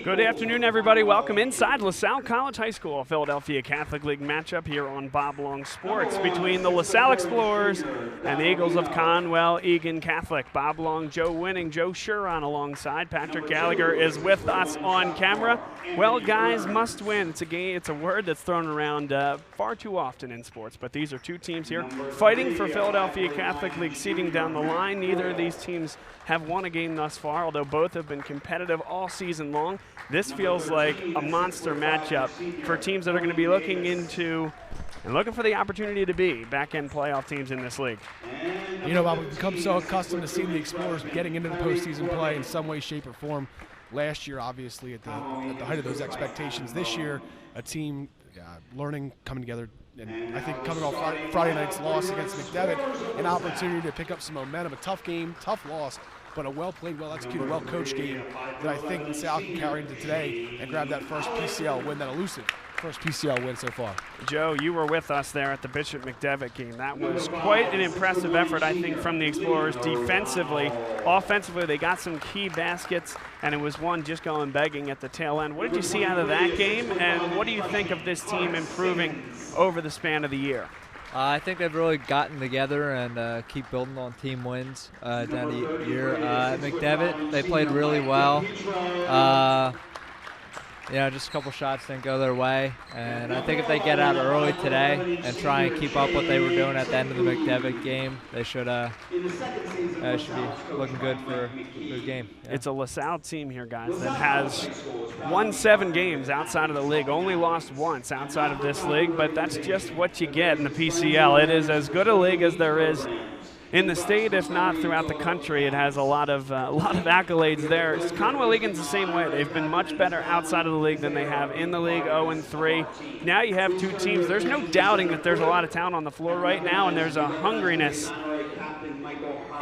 Good afternoon, everybody. Welcome inside LaSalle College High School, a Philadelphia Catholic League matchup here on Bob Long Sports between the LaSalle Explorers and the Eagles of Conwell, Egan Catholic. Bob Long, Joe Winning, Joe Shuron alongside. Patrick Gallagher is with us on camera. Well, guys, must win. It's a game. It's a word that's thrown around far too often in sports, but these are two teams here fighting for Philadelphia Catholic League seeding down the line. Neither of these teams have won a game thus far, although both have been competitive all season long. This feels like a monster matchup for teams that are going to be looking into and looking for the opportunity to be back-end playoff teams in this league. You know, Bob, we've become so accustomed to seeing the Explorers getting into the postseason play in some way, shape, or form. Last year, obviously, at the height of those expectations. This year, a team learning, coming together, and I think coming off Friday night's loss against McDevitt, an opportunity to pick up some momentum. A tough game, tough loss, but a well-played, well-executed, well-coached game that I think Salle can carry into today and grab that first PCL win, that elusive first PCL win so far. Joe, you were with us there at the Bishop McDevitt game. That was quite an impressive effort, I think, from the Explorers defensively. Offensively, they got some key baskets, and it was one just going begging at the tail end. What did you see out of that game, and what do you think of this team improving over the span of the year? I think they've really gotten together and keep building on team wins down the year. At McDevitt, they played really well. Just a couple shots didn't go their way. And I think if they get out early today and try and keep up what they were doing at the end of the McDevitt game, they should be looking good for a good game. Yeah. It's a LaSalle team here, guys, that has won 7 games outside of the league, only lost once outside of this league, but that's just what you get in the PCL. It is as good a league as there is in the state, if not throughout the country. It has a lot of accolades there. Conwell Egan's the same way. They've been much better outside of the league than they have in the league, 0-3. Now you have two teams. There's no doubting that there's a lot of talent on the floor right now, and there's a hungriness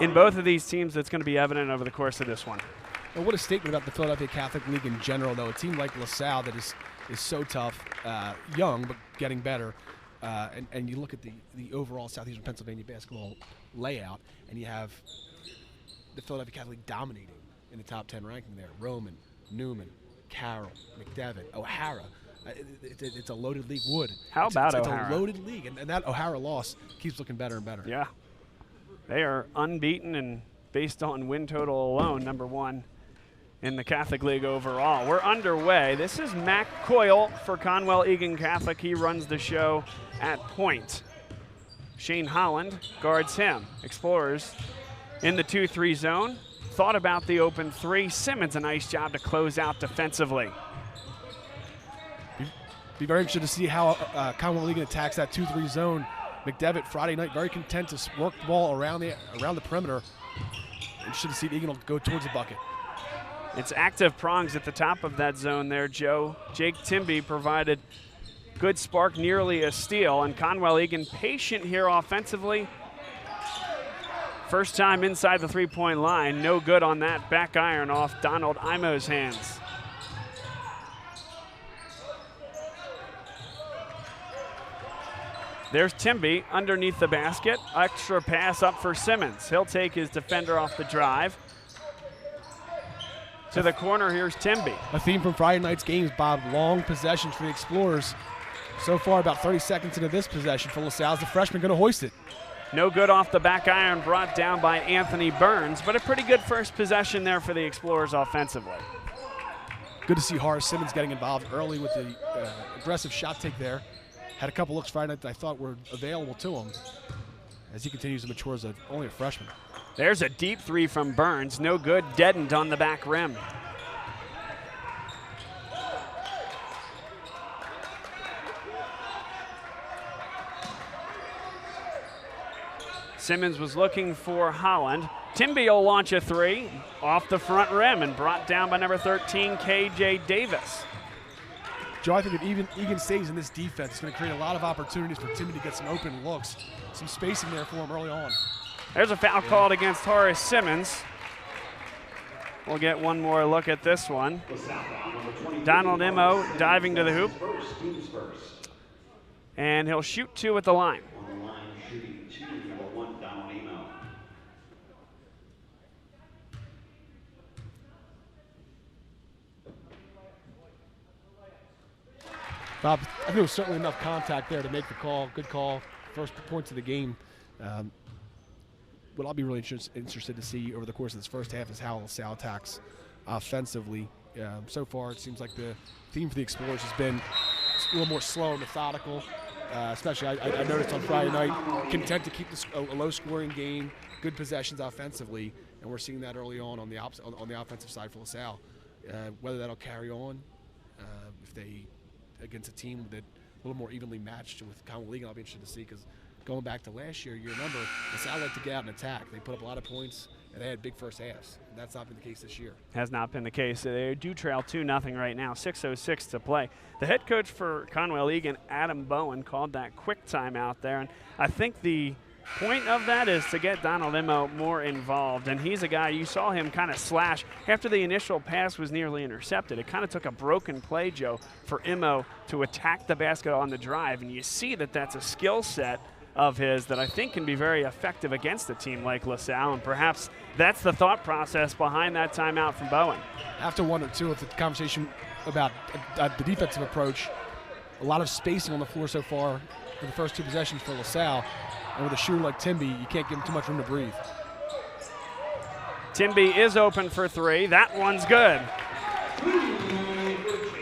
in both of these teams that's going to be evident over the course of this one. Well, what a statement about the Philadelphia Catholic League in general, though. A team like LaSalle that is so tough, young but getting better. And you look at the overall Southeastern Pennsylvania basketball layout, and you have the Philadelphia Catholic dominating in the top 10 ranking there. Roman, Newman, Carroll, McDevitt, O'Hara. It's a loaded league. Wood. How about O'Hara? O'Hara? It's a loaded league, and that O'Hara loss keeps looking better and better. Yeah. They are unbeaten, and based on win total alone, #1 in the Catholic League overall. We're underway. This is Mac Coyle for Conwell Egan Catholic. He runs the show at point. Shane Holland guards him. Explorers in the 2-3 zone. Thought about the open 3. Simmons, a nice job to close out defensively. Be very interested to see how Conwell Egan attacks that 2-3 zone. McDevitt Friday night very content to work the ball around the perimeter. Interested to see if Egan will go towards the bucket. It's active prongs at the top of that zone there, Joe. Jake Timby provided good spark, nearly a steal, and Conwell Egan patient here offensively. First time inside the three-point line. No good on that back iron off Donald Imo's hands. There's Timby underneath the basket. Extra pass up for Simmons. He'll take his defender off the drive. To the corner, here's Timby. A theme from Friday night's games, Bob. Long possessions for the Explorers. So far, about 30 seconds into this possession for LaSalle's the freshman going to hoist it. No good off the back iron, brought down by Anthony Burns, but a pretty good first possession there for the Explorers offensively. Good to see Horace Simmons getting involved early with the aggressive shot take there. Had a couple looks Friday night that I thought were available to him as he continues to mature as only a freshman. There's a deep 3 from Burns. No good, deadened on the back rim. Simmons was looking for Holland. Timby will launch a 3 off the front rim and brought down by number 13, KJ Davis. Joe, I think if Egan stays in this defense, it's going to create a lot of opportunities for Timmy to get some open looks, some spacing there for him early on. There's a foul called against Horace Simmons. We'll get one more look at this one. Donald Imo diving to the hoop. And he'll shoot 2 at the line. Bob, I think there was certainly enough contact there to make the call. Good call. First points of the game. What I'll be really interested to see over the course of this first half is how LaSalle attacks offensively. So far, it seems like the theme for the Explorers has been a little more slow and methodical. Especially, I noticed on Friday night, content to keep a low-scoring game, good possessions offensively, and we're seeing that early on the offensive side for LaSalle. Whether that'll carry on, if they against a team that a little more evenly matched with Conwell Egan, I'll be interested to see, because going back to last year, you remember LaSalle liked to get out and attack. They put up a lot of points, and they had big first halves. And that's not been the case this year. Has not been the case. They do trail 2-0 right now, 6:06 to play. The head coach for Conwell Egan, Adam Bowen, called that quick timeout there. And I think the point of that is to get Donald Immo more involved. And he's a guy, you saw him kind of slash after the initial pass was nearly intercepted. It kind of took a broken play, Joe, for Immo to attack the basket on the drive. And you see that that's a skill set of his that I think can be very effective against a team like LaSalle, and perhaps that's the thought process behind that timeout from Bowen. I have to wonder, too, if the conversation about the defensive approach, a lot of spacing on the floor so far for the first two possessions for LaSalle, and with a shooter like Timby, you can't give him too much room to breathe. Timby is open for three. That one's good.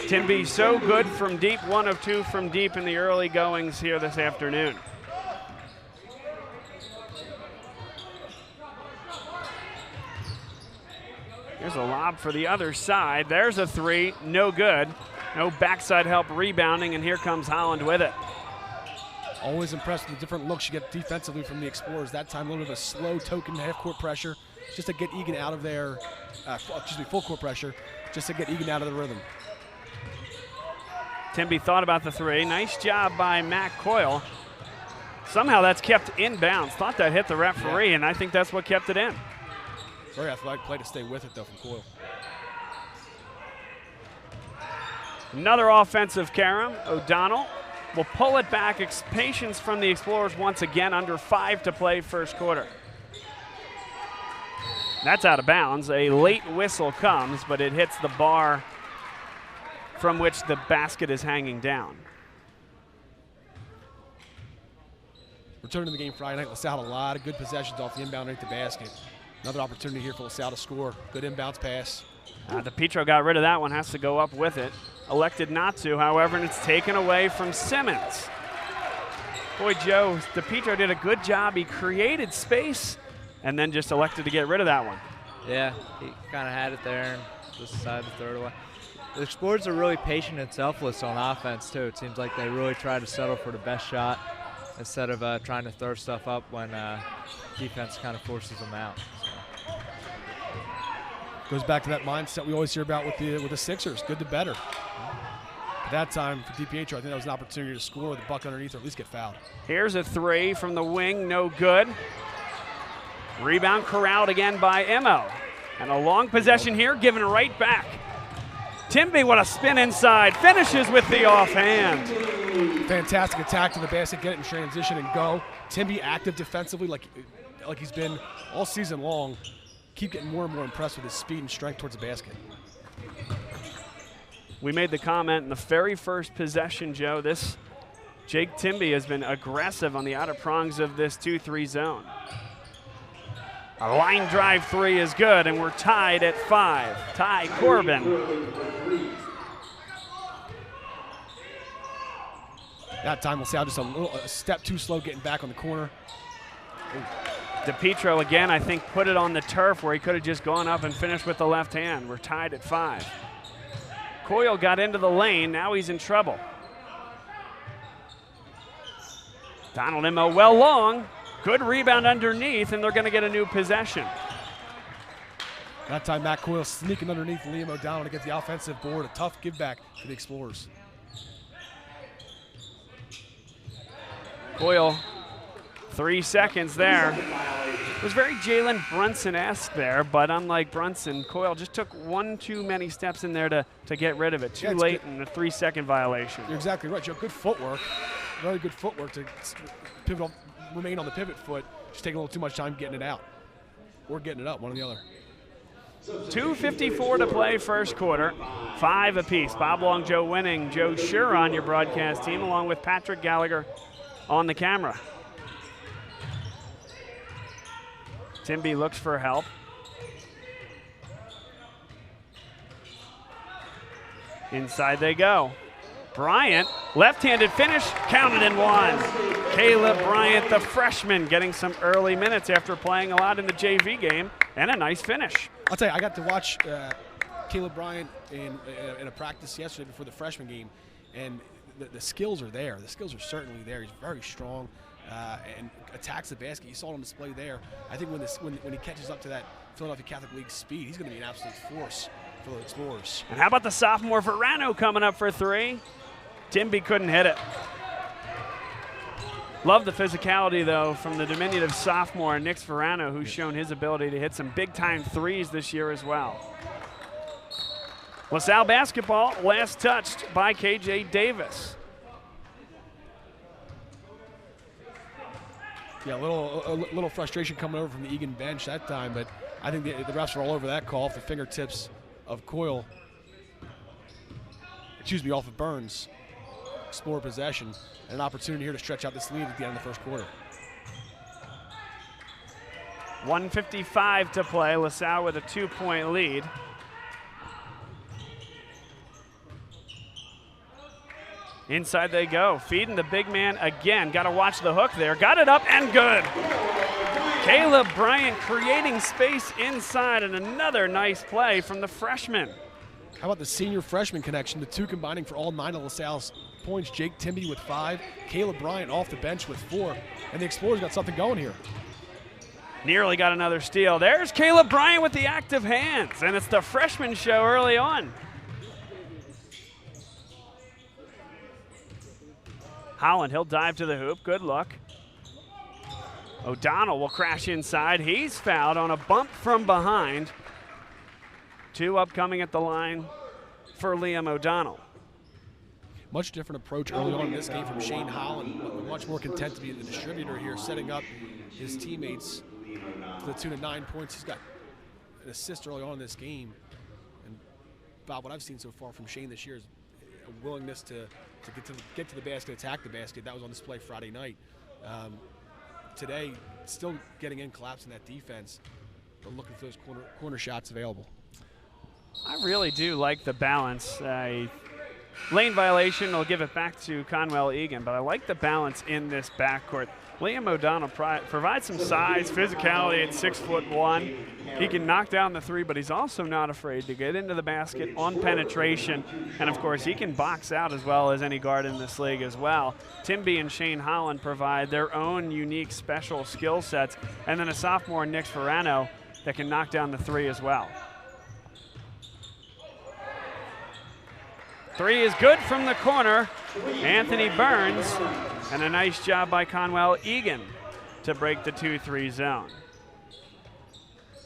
Timby so good from deep, 1 of 2 from deep in the early goings here this afternoon. Here's a lob for the other side. There's a 3, no good. No backside help rebounding, and here comes Holland with it. Always impressed with the different looks you get defensively from the Explorers. That time a little bit of a slow token half-court pressure just to get Egan out of there, full-court pressure, just to get Egan out of the rhythm. Timby thought about the 3. Nice job by Matt Coyle. Somehow that's kept inbounds. Thought that hit the referee, and I think that's what kept it in. Very athletic play to stay with it, though, from Coyle. Another offensive carom. O'Donnell will pull it back. Patience from the Explorers once again. Under 5 to play first quarter. That's out of bounds. A late whistle comes, but it hits the bar from which the basket is hanging down. Returning to the game Friday night, LaSalle had a lot of good possessions off the inbound underneath the basket. Another opportunity here for LaSalle to score. Good inbounds pass. DePietro got rid of that one, has to go up with it. Elected not to, however, and it's taken away from Simmons. Boy, Joe, DePietro did a good job. He created space and then just elected to get rid of that one. Yeah, he kind of had it there and just decided to throw it away. The Explorers are really patient and selfless on offense, too. It seems like they really try to settle for the best shot instead of trying to throw stuff up when defense kind of forces them out. Goes back to that mindset we always hear about with the Sixers, good to better. At that time for DiPietro, I think that was an opportunity to score with the buck underneath or at least get fouled. Here's a 3 from the wing, no good. Rebound corralled again by Immo. And a long possession here, given right back. Timby, what a spin inside, finishes with the offhand. Fantastic attack to the basket, get it in transition and go. Timby active defensively like he's been all season long. Keep getting more and more impressed with his speed and strength towards the basket. We made the comment in the very first possession, Joe. This Jake Timby has been aggressive on the outer prongs of this 2-3 zone. A line drive 3 is good, and we're tied at 5. Ty Corbin. That time LaSalle just a step too slow getting back on the corner. DePietro again, I think, put it on the turf where he could have just gone up and finished with the left hand. We're tied at 5. Coyle got into the lane. Now he's in trouble. Donald Immo well long. Good rebound underneath, and they're going to get a new possession. That time Matt Coyle sneaking underneath Liam O'Donnell to get the offensive board. A tough give back for the Explorers. Coyle, 3 seconds there. It was very Jalen Brunson-esque there, but unlike Brunson, Coyle just took 1 too many steps in there to get rid of it. Too late and a 3-second violation. You're exactly right, Joe. Good footwork. Very good footwork to pivot, remain on the pivot foot. Just taking a little too much time getting it out or getting it up, one or the other. 2:54 to play first quarter. 5 apiece. Bob Long, Joe Winning, Joe Sure on your broadcast team, along with Patrick Gallagher on the camera. Timby looks for help. Inside they go. Bryant, left-handed finish, counted and one. Caleb Bryant, the freshman, getting some early minutes after playing a lot in the JV game, and a nice finish. I'll tell you, I got to watch Caleb Bryant in a practice yesterday before the freshman game, and the skills are there. The skills are certainly there. He's very strong and attacks the basket. You saw it on display there. I think when he catches up to that Philadelphia Catholic League speed, he's going to be an absolute force for the Explorers. And how about the sophomore Verano coming up for 3? Timby couldn't hit it. Love the physicality, though, from the diminutive sophomore, Nick Verano, who's shown his ability to hit some big-time threes this year as well. LaSalle basketball, last touched by KJ Davis. Yeah, a little frustration coming over from the Egan bench that time, but I think the refs are all over that call off the fingertips of Coyle. Excuse me, off of Burns. Explorer possession, and an opportunity here to stretch out this lead at the end of the first quarter. 1:55 to play. LaSalle with a 2-point lead. Inside they go, feeding the big man again. Got to watch the hook there. Got it up and good. Caleb Bryant creating space inside, and another nice play from the freshman. How about the senior freshman connection? The two combining for all 9 of LaSalle's points. Jake Timby with 5, Caleb Bryant off the bench with 4, and the Explorers got something going here. Nearly got another steal. There's Caleb Bryant with the active hands, and it's the freshman show early on. Holland, he'll dive to the hoop. Good luck. O'Donnell will crash inside. He's fouled on a bump from behind. 2 upcoming at the line for Liam O'Donnell. Much different approach early on in this game from Shane Holland. Much more content to be the distributor here, setting up his teammates to the tune of 9 points. He's got an assist early on in this game. And Bob, what I've seen so far from Shane this year is a willingness to get to the basket, attack the basket. That was on display Friday night. Today, still getting in, collapsing that defense, but looking for those corner shots available. I really do like the balance. Lane violation will give it back to Conwell Egan, but I like the balance in this backcourt. Liam O'Donnell provides some size, physicality at 6'1". He can knock down the 3, but he's also not afraid to get into the basket on penetration. And of course, he can box out as well as any guard in this league as well. Timby and Shane Holland provide their own unique special skill sets. And then a sophomore, Nick Verano, that can knock down the 3 as well. 3 is good from the corner. Anthony Burns, and a nice job by Conwell Egan to break the 2-3 zone.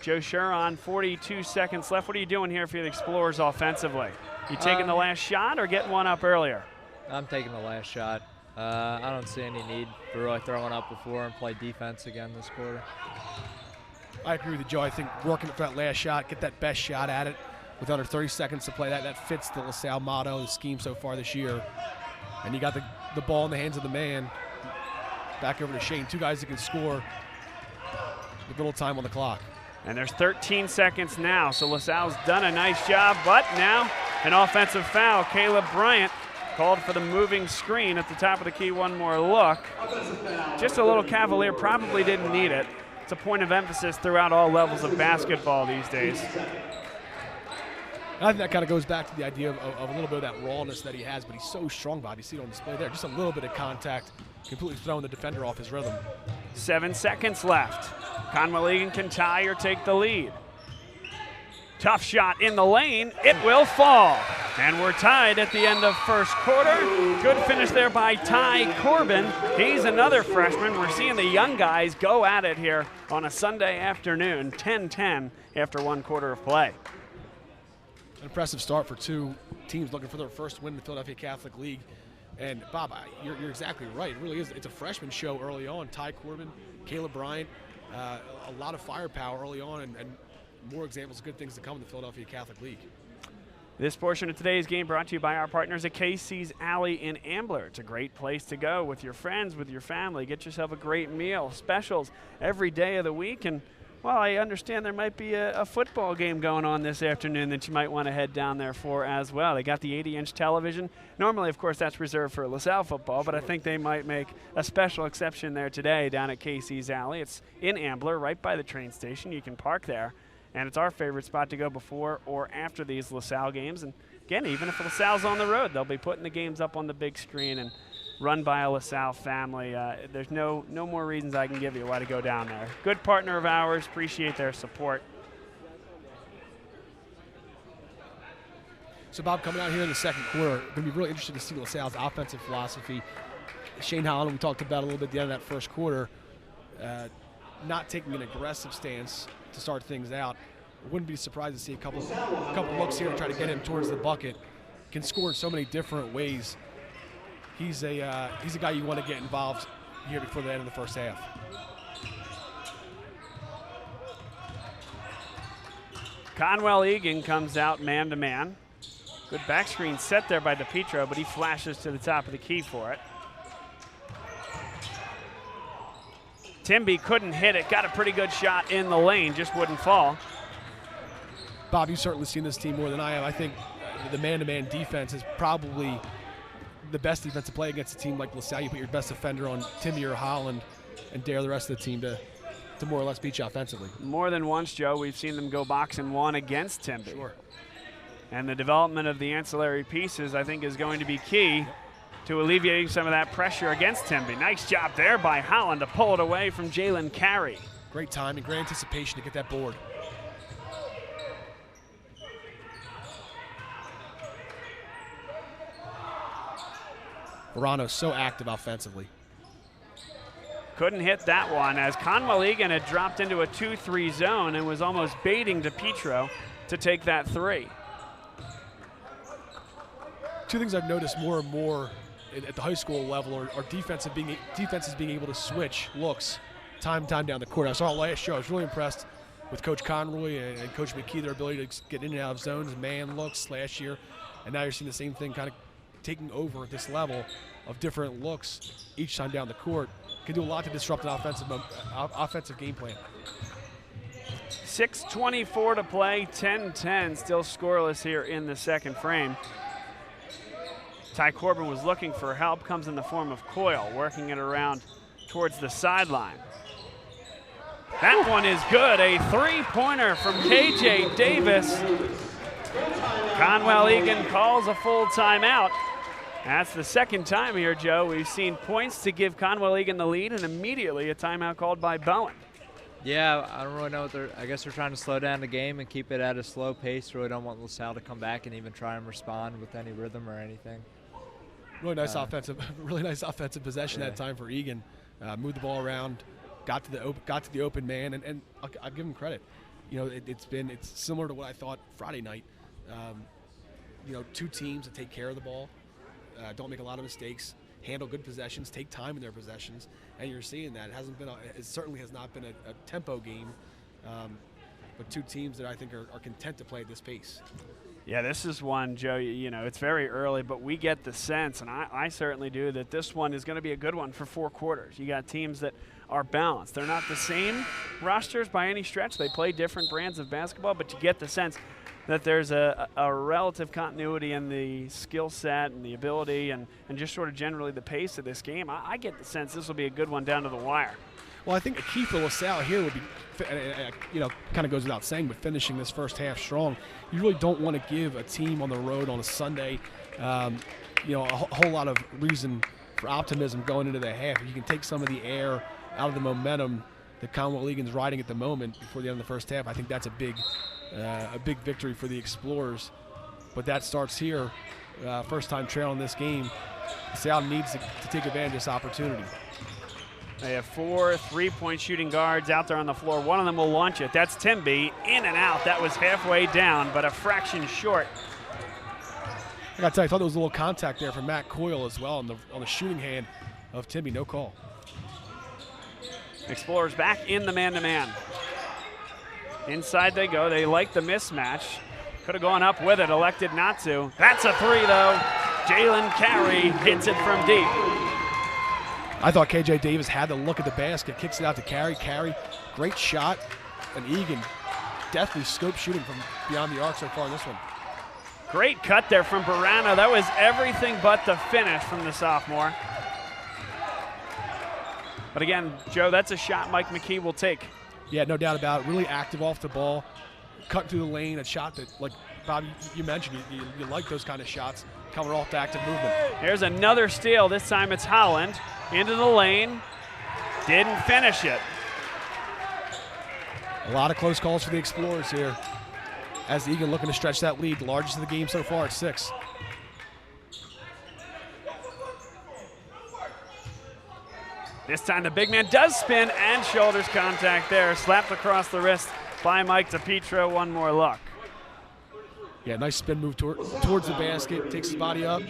Joe Sure on 42 seconds left. What are you doing here for the Explorers offensively? You taking the last shot or getting one up earlier? I'm taking the last shot. I don't see any need for really throwing up before and play defense again this quarter. I agree with you, Joe. I think working for that last shot, get that best shot at it with under 30 seconds to play. That fits the LaSalle motto, the scheme so far this year. And you got the ball in the hands of the man. Back over to Shane. 2 guys that can score with little time on the clock. And there's 13 seconds now, so LaSalle's done a nice job, but now an offensive foul. Caleb Bryant called for the moving screen at the top of the key. One more look. Just a little cavalier, probably didn't need it. It's a point of emphasis throughout all levels of basketball these days. I think that kind of goes back to the idea of a little bit of that rawness that he has, but he's so strong, Bob. You see it on display there. Just a little bit of contact, completely throwing the defender off his rhythm. 7 seconds left. Conwell Egan can tie or take the lead. Tough shot in the lane. It will fall. And we're tied at the end of first quarter. Good finish there by Ty Corbin. He's another freshman. We're seeing the young guys go at it here on a Sunday afternoon, 10-10 after 1 quarter of play. An impressive start for 2 teams looking for their first win in the Philadelphia Catholic League. And Bob, you're exactly right. It really is. It's a freshman show early on. Ty Corbin, Caleb Bryant, a lot of firepower early on, and more examples of good things to come in the Philadelphia Catholic League. This portion of today's game brought to you by our partners at Casey's Alley in Ambler. It's a great place to go with your friends, with your family. Get yourself a great meal, specials every day of the week. And, well, I understand there might be a football game going on this afternoon that you might want to head down there for as well. They got the 80-inch television. Normally, of course, that's reserved for LaSalle football, but I think they might make a special exception there today down at Casey's Alley. It's in Ambler, right by the train station. You can park there. And it's our favorite spot to go before or after these LaSalle games. And again, even if LaSalle's on the road, they'll be putting the games up on the big screen and run by a LaSalle family. There's no more reasons I can give you why to go down there. Good partner of ours. Appreciate their support. So, Bob, coming out here in the second quarter, going to be really interested to see LaSalle's offensive philosophy. Shane Holland, we talked about a little bit at the end of that first quarter, not taking an aggressive stance to start things out. I wouldn't be surprised to see a couple looks here to try to get him towards the bucket. Can score in so many different ways. He's a guy you want to get involved here before the end of the first half. Conwell Egan comes out man-to-man. Good back screen set there by DePietro, but he flashes to the top of the key for it. Timby couldn't hit it, got a pretty good shot in the lane, just wouldn't fall. Bob, you've certainly seen this team more than I have. I think the man-to-man defense is probably the best defense to play against a team like LaSalle. You put your best defender on Timby or Holland and dare the rest of the team to more or less beat you offensively. More than once, Joe, we've seen them go box and one against Timby. Sure. And the development of the ancillary pieces, I think, is going to be key to alleviating some of that pressure against Timby. Nice job there by Holland to pull it away from Jalen Carey. Great timing, great anticipation to get that board. Verano's so active offensively. Couldn't hit that one as Conwell Egan had dropped into a 2-3 zone and was almost baiting DePietro to take that three. Two things I've noticed more and more at the high school level are defenses being able to switch looks time down the court. I saw it last year. I was really impressed with Coach Conroy and Coach McKee, their ability to get in and out of zones, man looks last year. And now you're seeing the same thing kind of taking over at this level of different looks each time down the court. Can do a lot to disrupt an offensive game plan. 6:24 to play, 10-10, still scoreless here in the second frame. Ty Corbin was looking for help, comes in the form of Coyle, working it around towards the sideline. That one is good, a three-pointer from KJ Davis. Conwell Egan calls a full timeout. That's the second time here, Joe. We've seen points to give Conwell Egan the lead and immediately a timeout called by Bowen. Yeah, I don't really know what I guess they're trying to slow down the game and keep it at a slow pace. Really don't want LaSalle to come back and even try and respond with any rhythm or anything. Really nice offensive possession that time for Egan. Moved the ball around, got to the open man, and I'll give him credit. You know, it's similar to what I thought Friday night. You know, two teams that take care of the ball, don't make a lot of mistakes, handle good possessions, take time in their possessions, and you're seeing that. It certainly has not been a tempo game, but two teams that I think are content to play at this pace. Yeah, this is one, Joe, you know, it's very early, but we get the sense, and I certainly do, that this one is going to be a good one for 4 quarters. You got teams that are balanced. They're not the same rosters by any stretch. They play different brands of basketball, but you get the sense that there's a relative continuity in the skill set and the ability and just sort of generally the pace of this game. I get the sense this will be a good one down to the wire. Well, I think a key for LaSalle here would be, you know, kind of goes without saying, but finishing this first half strong. You really don't want to give a team on the road on a Sunday, you know, a whole lot of reason for optimism going into the half. If you can take some of the air out of the momentum that Conwell Egan's riding at the moment before the end of the first half, I think that's a big victory for the Explorers. But that starts here, first time trail in this game. LaSalle needs to take advantage of this opportunity. They have 4 3-point shooting guards out there on the floor. One of them will launch it. That's Timby. In and out. That was halfway down, but a fraction short. I got to tell you, I thought there was a little contact there from Matt Coyle as well on the shooting hand of Timby. No call. Explorers back in the man-to-man. Inside they go. They like the mismatch. Could have gone up with it, elected not to. That's a three, though. Jalen Carey hits it from deep. I thought KJ Davis had to look at the basket, kicks it out to Carey. Carey, great shot. And Egan definitely scope shooting from beyond the arc so far in this one. Great cut there from Barano. That was everything but the finish from the sophomore. But again, Joe, that's a shot Mike McKee will take. Yeah, no doubt about it. Really active off the ball, cut through the lane, a shot that, like Bob, you mentioned, you like those kind of shots, coming off the active movement. Here's another steal. This time it's Holland into the lane. Didn't finish it. A lot of close calls for the Explorers here, as Egan looking to stretch that lead, the largest of the game so far at 6. This time the big man does spin and shoulders contact there. Slapped across the wrist by Mike DiPietro. One more look. Yeah, nice spin move towards the basket. Takes his body up.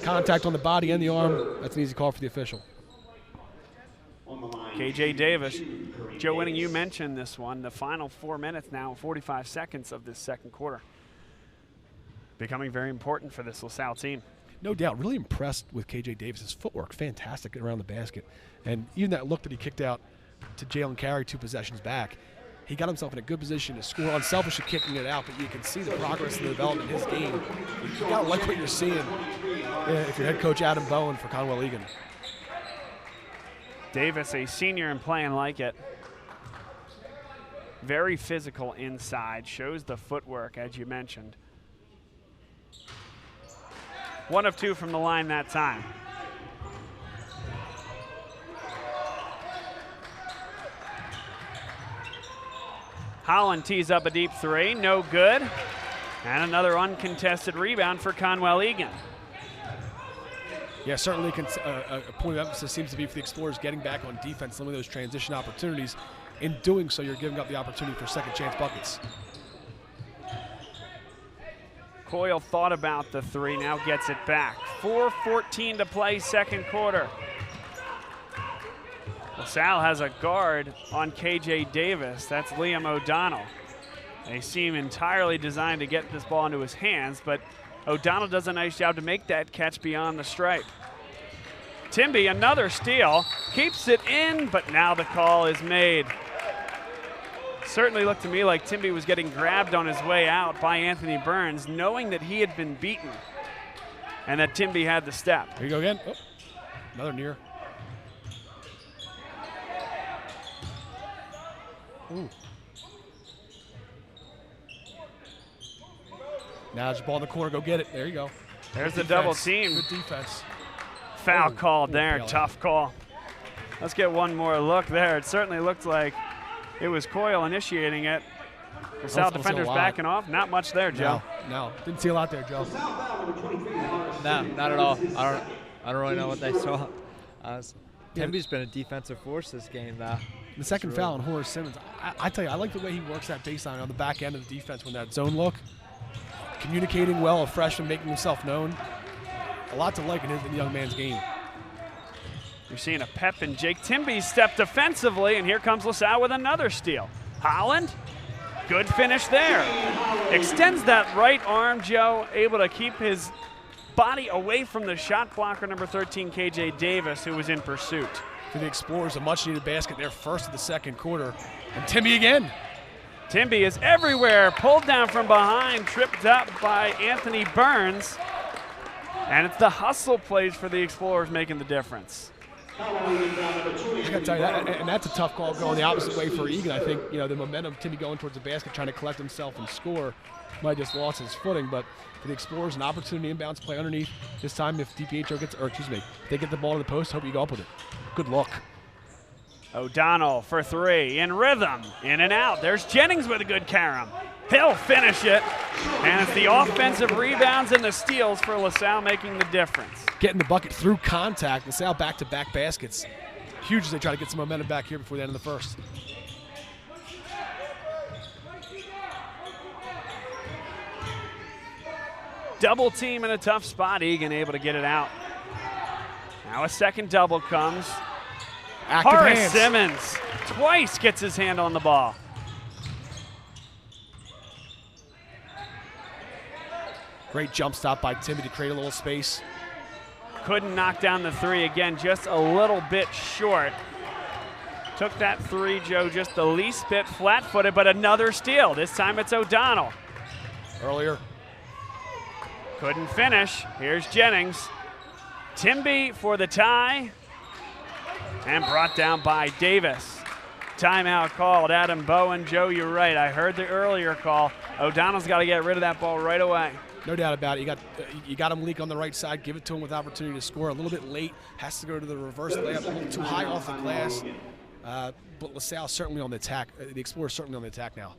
Contact on the body and the arm. That's an easy call for the official. KJ Davis. Joe Winning, you mentioned this one. The final 4 minutes now, 45 seconds of this second quarter. Becoming very important for this LaSalle team. No doubt. Really impressed with KJ Davis. Footwork, fantastic around the basket. And even that look that he kicked out to Jalen Carey 2 possessions back, he got himself in a good position to score, unselfishly kicking it out, but you can see the progress and the development in his game. You got to like what you're seeing if you're head coach Adam Bowen for Conwell Egan. Davis, a senior and playing like it. Very physical inside, shows the footwork, as you mentioned. 1 of 2 from the line that time. Holland tees up a deep 3, no good. And another uncontested rebound for Conwell Egan. Yeah, certainly a point of emphasis seems to be for the Explorers getting back on defense, limiting those transition opportunities. In doing so, you're giving up the opportunity for second chance buckets. Coyle thought about the 3, now gets it back. 4:14 to play, second quarter. LaSalle has a guard on KJ Davis. That's Liam O'Donnell. They seem entirely designed to get this ball into his hands, but O'Donnell does a nice job to make that catch beyond the stripe. Timby, another steal, keeps it in, but now the call is made. Certainly looked to me like Timby was getting grabbed on his way out by Anthony Burns, knowing that he had been beaten and that Timby had the step. Here you go again. Oh, another near. Ooh. Now just ball in the corner, go get it. There you go. There's the double team. Good defense. Foul called there, Bail tough out. call. Let's get one more look there. It certainly looked like it was Coyle initiating it. The Salle defenders backing off. Not much there, Joe. No, didn't see a lot there, Joe. No, not at all. I don't really know what they saw. Timby's been a defensive force this game, though. The second foul on Horace Simmons. I tell you, I like the way he works that baseline on the back end of the defense when that zone look. Communicating well, a freshman making himself known. A lot to like in the young man's game. You're seeing a pep in Jake Timby's step defensively, and here comes LaSalle with another steal. Holland, good finish there. Extends that right arm, Joe, able to keep his body away from the shot blocker, number 13, KJ Davis, who was in pursuit. For the Explorers, a much-needed basket there first of the second quarter. And Timby again. Timby is everywhere, pulled down from behind, tripped up by Anthony Burns. And it's the hustle plays for the Explorers making the difference. I gotta tell you, and that's a tough call going the opposite way for Egan. I think, the momentum, Timby going towards the basket, trying to collect himself and score, might have just lost his footing. But for the Explorers, an opportunity inbounds play underneath. This time, if DiPietro gets, they get the ball to the post, hope you go up with it. Good look. O'Donnell for 3, in rhythm, in and out. There's Jennings with a good carom. He'll finish it, and it's the offensive rebounds and the steals for LaSalle making the difference. Getting the bucket through contact. LaSalle back-to-back baskets. Huge as they try to get some momentum back here before the end of the first. Double team in a tough spot. Egan able to get it out. Now a second double comes. Active Horace hands. Simmons twice gets his hand on the ball. Great jump stop by Timmy to create a little space. Couldn't knock down the three again, just a little bit short. Took that three, Joe, just the least bit flat-footed, but another steal. This time it's O'Donnell. Earlier. Couldn't finish. Here's Jennings. Timby for the tie. And brought down by Davis. Timeout called. Adam Bowen. Joe, you're right. I heard the earlier call. O'Donnell's got to get rid of that ball right away. No doubt about it. You got him leak on the right side. Give it to him with opportunity to score. A little bit late. Has to go to the reverse layup. A little too high off the glass. But LaSalle certainly on the attack. The Explorers certainly on the attack now.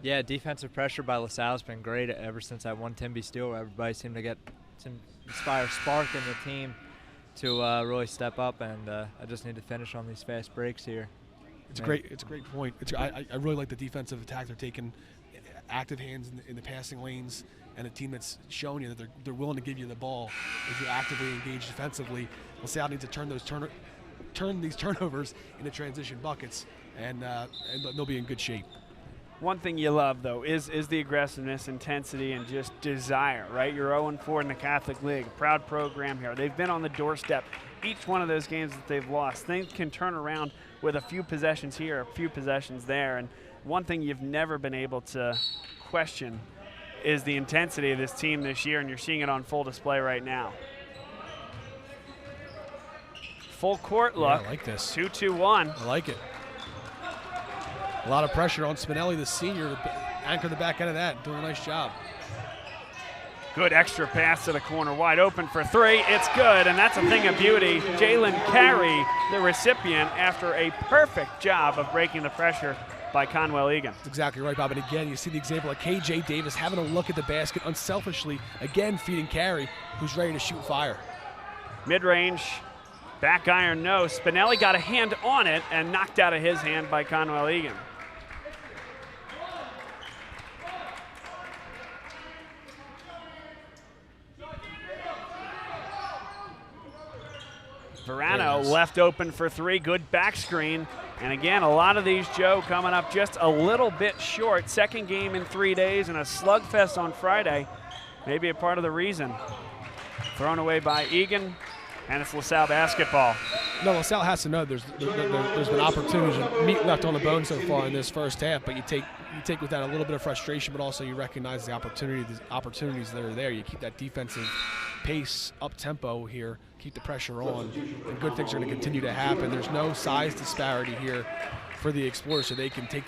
Yeah, defensive pressure by LaSalle has been great ever since that one Timby steal. Everybody seemed to get some inspire spark in the team to really step up, and I just need to finish on these fast breaks here. It's a great point. I really like the defensive attack they're taking, active hands in the passing lanes, and a team that's showing you that they're willing to give you the ball if you actively engage defensively. LaSalle needs to turn these turnovers into transition buckets, and they'll be in good shape. One thing you love, though, is the aggressiveness, intensity, and just desire, right? You're 0-4 in the Catholic League, a proud program here. They've been on the doorstep each one of those games that they've lost. Things can turn around with a few possessions here, a few possessions there, and one thing you've never been able to question is the intensity of this team this year, and you're seeing it on full display right now. Full court look. Yeah, I like this. 2-2-1. I like it. A lot of pressure on Spinelli, the senior, to anchor the back end of that. Doing a nice job. Good extra pass to the corner, wide open for three. It's good, and that's a thing of beauty. Jalen Carey, the recipient, after a perfect job of breaking the pressure by Conwell Egan. That's exactly right, Bob. And again, you see the example of K.J. Davis having a look at the basket unselfishly, again feeding Carey, who's ready to shoot fire. Mid-range, back iron, no. Spinelli got a hand on it and knocked out of his hand by Conwell Egan. Verano left open for three, good back screen. And again, a lot of these, Joe, coming up just a little bit short. Second game in 3 days and a slugfest on Friday. Maybe a part of the reason. Thrown away by Egan, and it's LaSalle basketball. No, LaSalle has to know there's been opportunities and meat left on the bone so far in this first half, but you take with that a little bit of frustration, but also you recognize the opportunities that are there. You keep that defensive pace up tempo here, keep the pressure on, and good things are going to continue to happen. There's no size disparity here for the Explorers, so they can take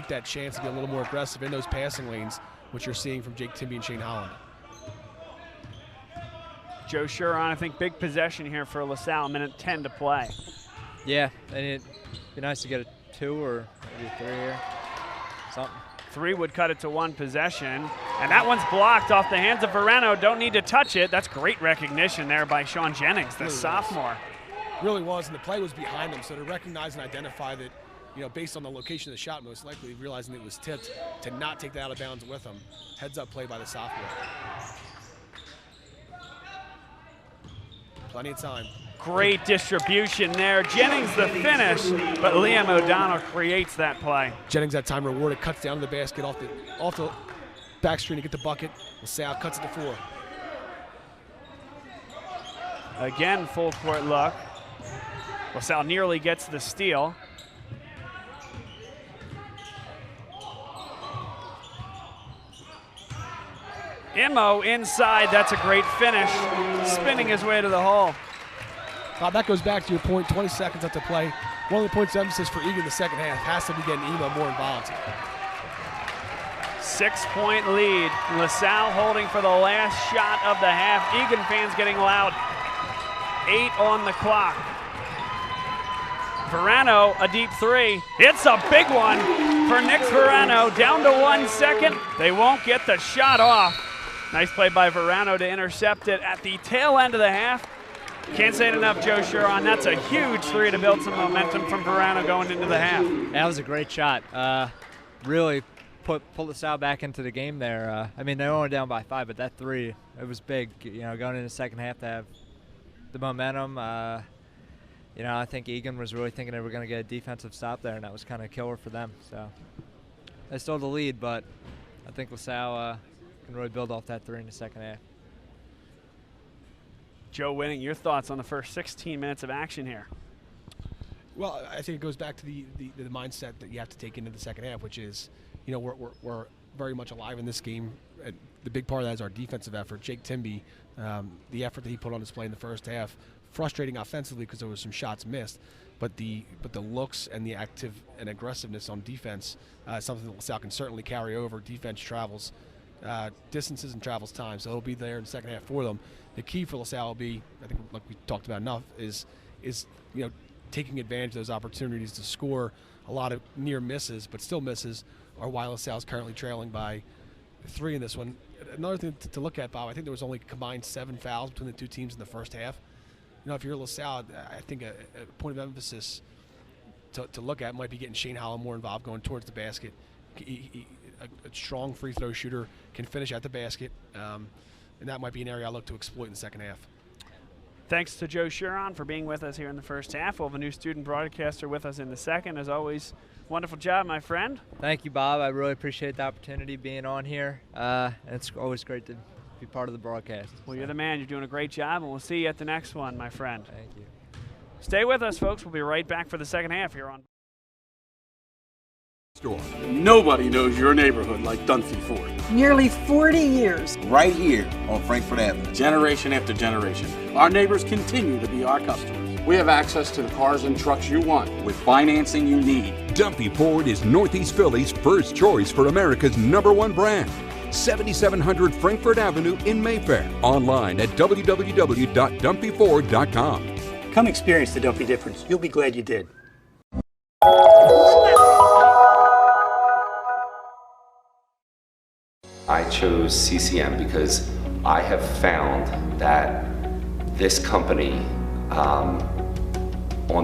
that chance to be a little more aggressive in those passing lanes, which you're seeing from Jake Timby and Shane Holland. Joe Shuron, I think big possession here for LaSalle, minute 10 to play. Yeah, and it'd be nice to get a 2 or maybe a 3 here, something. 3 would cut it to 1 possession, and that one's blocked off the hands of Verano. Don't need to touch it. That's great recognition there by Sean Jennings, the sophomore. Really was, and the play was behind him, so to recognize and identify that, you know, based on the location of the shot, most likely realizing it was tipped, to not take that out of bounds with him. Heads up play by the sophomore. Plenty of time. Great distribution there. Jennings the finish, but Liam O'Donnell creates that play. Jennings that time rewarded, cuts down to the basket off the back screen to get the bucket. LaSalle cuts it to 4. Again, full court look. LaSalle nearly gets the steal. Immo inside, that's a great finish. Spinning his way to the hole. That goes back to your point, 20 seconds left to play. One of the points of emphasis for Egan in the second half has to be getting Immo more involved. 6-point lead. LaSalle holding for the last shot of the half. Egan fans getting loud. 8 on the clock. Verano, a deep 3. It's a big one for Nick Verano. Down to 1 second. They won't get the shot off. Nice play by Verano to intercept it at the tail end of the half. Can't say it enough, Joe Shuron. That's a huge 3 to build some momentum from Verano going into the half. That was a great shot. Really put LaSalle back into the game there. I mean, they were only down by 5, but that 3, it was big. You know, going into the second half to have the momentum. You know, I think Egan was really thinking they were going to get a defensive stop there, and that was kind of a killer for them. So they stole the lead, but I think LaSalle can really build off that 3 in the second half. Joe Winning, your thoughts on the first 16 minutes of action here? Well, I think it goes back to the mindset that you have to take into the second half, which is, you know, we're very much alive in this game. And the big part of that is our defensive effort. Jake Timby, the effort that he put on display in the first half, frustrating offensively because there was some shots missed, but the looks and the active and aggressiveness on defense is something that LaSalle can certainly carry over. Defense travels distances and travels time, so it'll be there in the second half for them. The key for LaSalle will be, I think, like we talked about enough, is you know, taking advantage of those opportunities to score. A lot of near misses, but still misses, are why LaSalle is currently trailing by 3 in this one. Another thing to look at, Bob, I think there was only combined 7 fouls between the two teams in the first half. You know, if you're LaSalle, I think a point of emphasis to look at might be getting Shane Holland more involved, going towards the basket. A strong free throw shooter, can finish at the basket, and that might be an area I look to exploit in the second half. Thanks to Joe Shuron for being with us here in the first half. We'll have a new student broadcaster with us in the second. As always, wonderful job, my friend. Thank you, Bob. I really appreciate the opportunity being on here. It's always great to be part of the broadcast. Well, you're the man. You're doing a great job, and we'll see you at the next one, my friend. Thank you. Stay with us, folks. We'll be right back for the second half here on Store. Nobody knows your neighborhood like Dunphy Ford. Nearly 40 years. Right here on Frankfort Avenue. Generation after generation. Our neighbors continue to be our customers. We have access to the cars and trucks you want with financing you need. Dunphy Ford is Northeast Philly's first choice for America's #1 brand. 7700 Frankfort Avenue in Mayfair. Online at www.dunphyford.com. Come experience the Dunphy difference. You'll be glad you did. I chose CCM because I have found that this company, on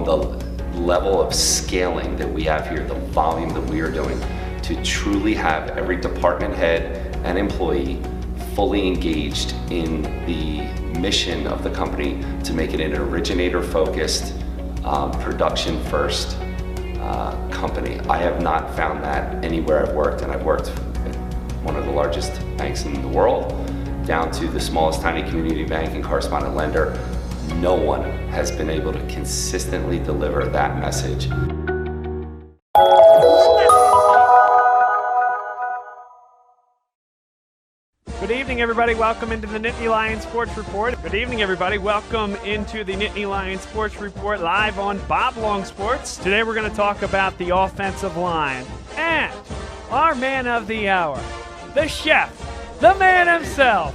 the level of scaling that we have here, the volume that we are doing, to truly have every department head and employee fully engaged in the mission of the company to make it an originator-focused, production-first company. I have not found that anywhere I've worked, and I've worked one of the largest banks in the world, down to the smallest tiny community bank and correspondent lender. No one has been able to consistently deliver that message. Good evening, everybody. Welcome into the Nittany Lions Sports Report. Good evening, everybody. Welcome into the Nittany Lions Sports Report live on Bob Long Sports. Today we're going to talk about the offensive line and our man of the hour, the chef, the man himself,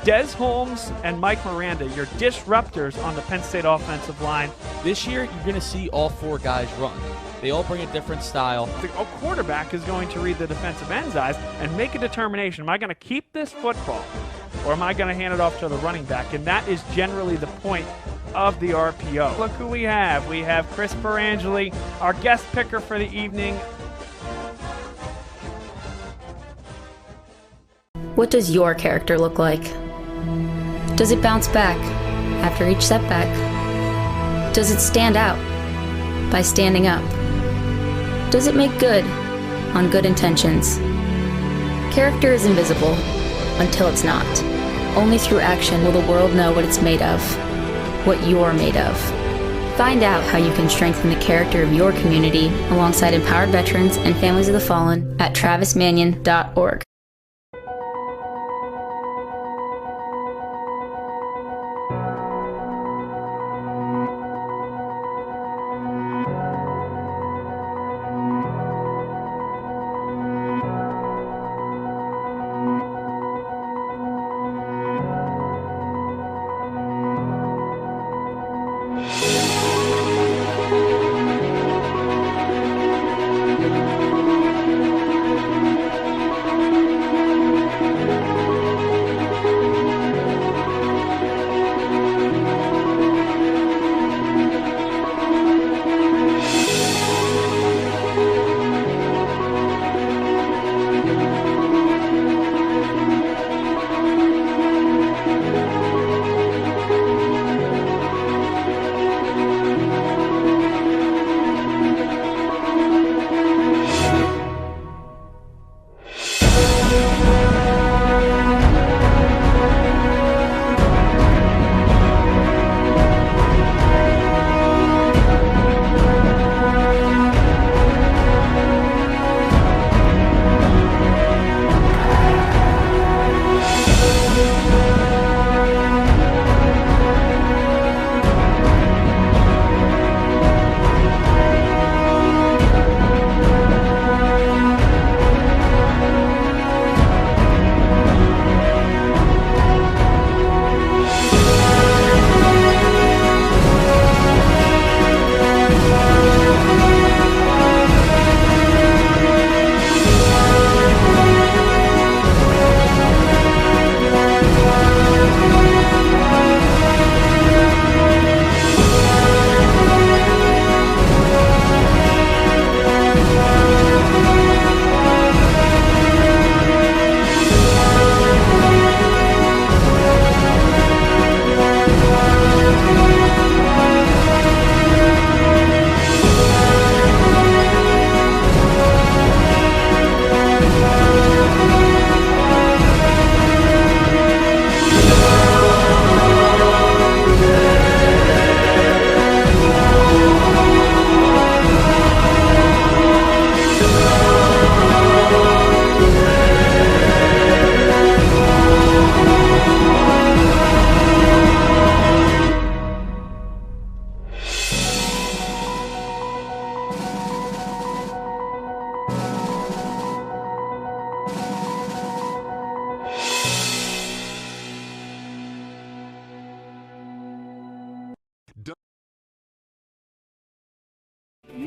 Des Holmes and Mike Miranda, your disruptors on the Penn State offensive line. This year, you're going to see all 4 guys run. They all bring a different style. The quarterback is going to read the defensive end's eyes and make a determination. Am I going to keep this football, or am I going to hand it off to the running back? And that is generally the point of the RPO. Look who we have. We have Chris Perangeli, our guest picker for the evening. What does your character look like? Does it bounce back after each setback? Does it stand out by standing up? Does it make good on good intentions? Character is invisible until it's not. Only through action will the world know what it's made of, what you're made of. Find out how you can strengthen the character of your community alongside empowered veterans and families of the fallen at travismanion.org.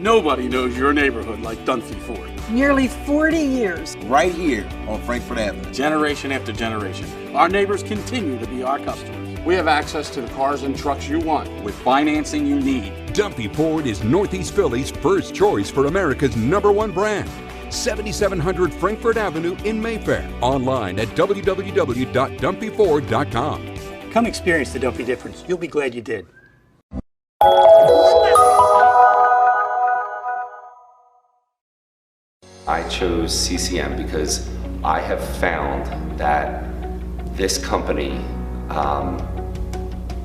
Nobody knows your neighborhood like Dunphy Ford. Nearly 40 years. Right here on Frankfurt Avenue. Generation after generation, our neighbors continue to be our customers. We have access to the cars and trucks you want with financing you need. Dunphy Ford is Northeast Philly's first choice for America's #1 brand. 7700 Frankfurt Avenue in Mayfair. Online at www.dunphyford.com. Come experience the Dunphy difference. You'll be glad you did. I chose CCM because I have found that this company, on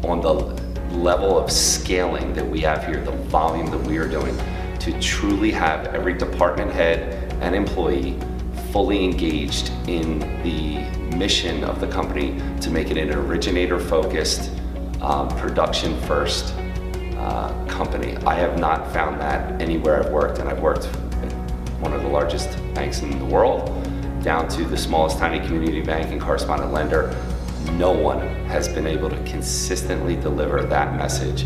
the level of scaling that we have here, the volume that we are doing, to truly have every department head and employee fully engaged in the mission of the company to make it an originator-focused, production-first company. I have not found that anywhere I've worked, and I've worked at one of the largest banks in the world, down to the smallest tiny community bank and correspondent lender. No one has been able to consistently deliver that message.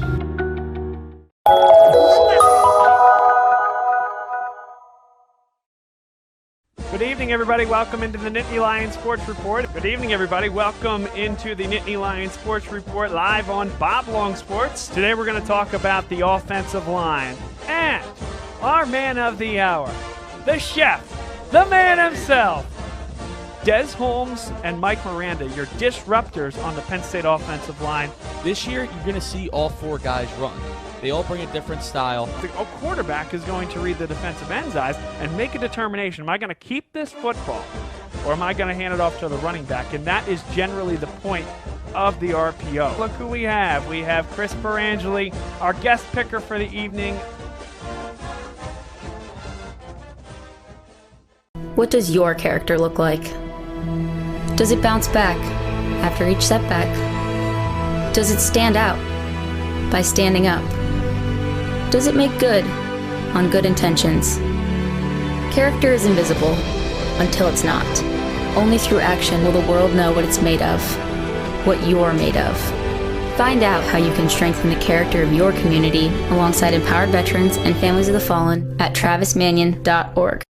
Good evening, everybody. Welcome into the Nittany Lion Sports Report. Good evening, everybody. Welcome into the Nittany Lion Sports Report live on Bob Long Sports. Today we're going to talk about the offensive line and our man of the hour, the chef, the man himself, Des Holmes and Mike Miranda, your disruptors on the Penn State offensive line. This year, you're going to see all four guys run. They all bring a different style. The quarterback is going to read the defensive end's eyes and make a determination. Am I going to keep this football or am I going to hand it off to the running back? And that is generally the point of the RPO. Look who we have. We have Chris Perangeli, our guest picker for the evening. What does your character look like? Does it bounce back after each setback? Does it stand out by standing up? Does it make good on good intentions? Character is invisible until it's not. Only through action will the world know what it's made of, what you're made of. Find out how you can strengthen the character of your community alongside empowered veterans and families of the fallen at travismanion.org.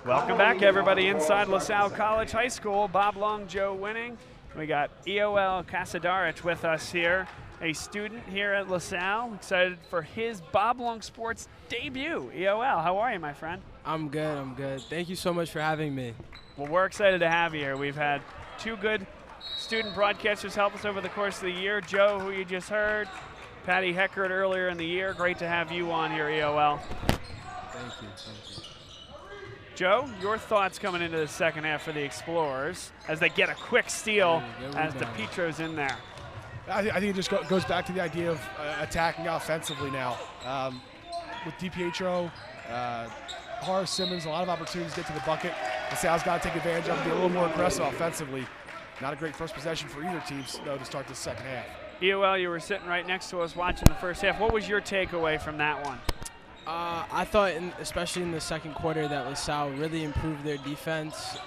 Welcome back, everybody, inside LaSalle College High School. Bob Long, Joe Winning. We got EOL Casadarich with us here, a student here at LaSalle, excited for his Bob Long Sports debut. EOL, how are you, my friend? I'm good, I'm good. Thank you so much for having me. Well, we're excited to have you here. We've had two good student broadcasters help us over the course of the year. Joe, who you just heard, Patty Heckert earlier in the year. Great to have you on here, EOL. Thank you, thank you. Joe, your thoughts coming into the second half for the Explorers as they get a quick steal as DePietro's in there? I think it just goes back to the idea of attacking offensively now. With DiPietro, Horace Simmons, a lot of opportunities to get to the bucket. LaSalle's got to take advantage of it, be a little more aggressive offensively. Not a great first possession for either team, though, to start the second half. EOL, you were sitting right next to us watching the first half. What was your takeaway from that one? I thought, especially in the second quarter, that LaSalle really improved their defense.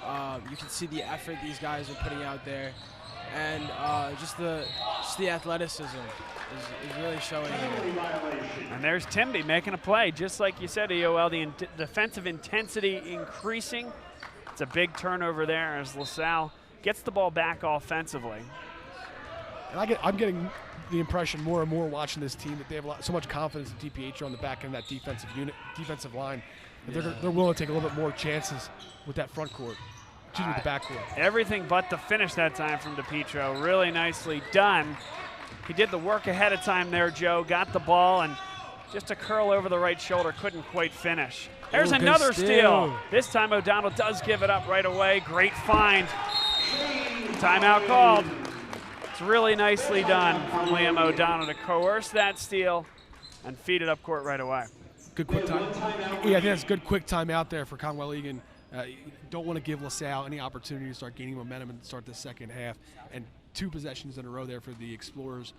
You can see the effort these guys are putting out there, and just the athleticism is really showing here. And there's Timby making a play, just like you said, EOL. The defensive intensity increasing. It's a big turnover there as LaSalle gets the ball back offensively. And I'm getting the impression more and more watching this team that they have so much confidence in DiPietro on the back end of that defensive line. That they're willing to take a little bit more chances with that front court, with the back court. Everything but the finish that time from DiPietro. Really nicely done. He did the work ahead of time there, Joe. Got the ball and just a curl over the right shoulder. Couldn't quite finish. There's another steal. This time O'Donnell does give it up right away. Great find. Timeout called. That's really nicely done from Liam O'Donnell to coerce that steal and feed it up court right away. Good quick time. Yeah, I think that's a good quick time out there for Conwell Egan. You don't want to give LaSalle any opportunity to start gaining momentum and start the second half. And 2 possessions in a row there for the Explorers,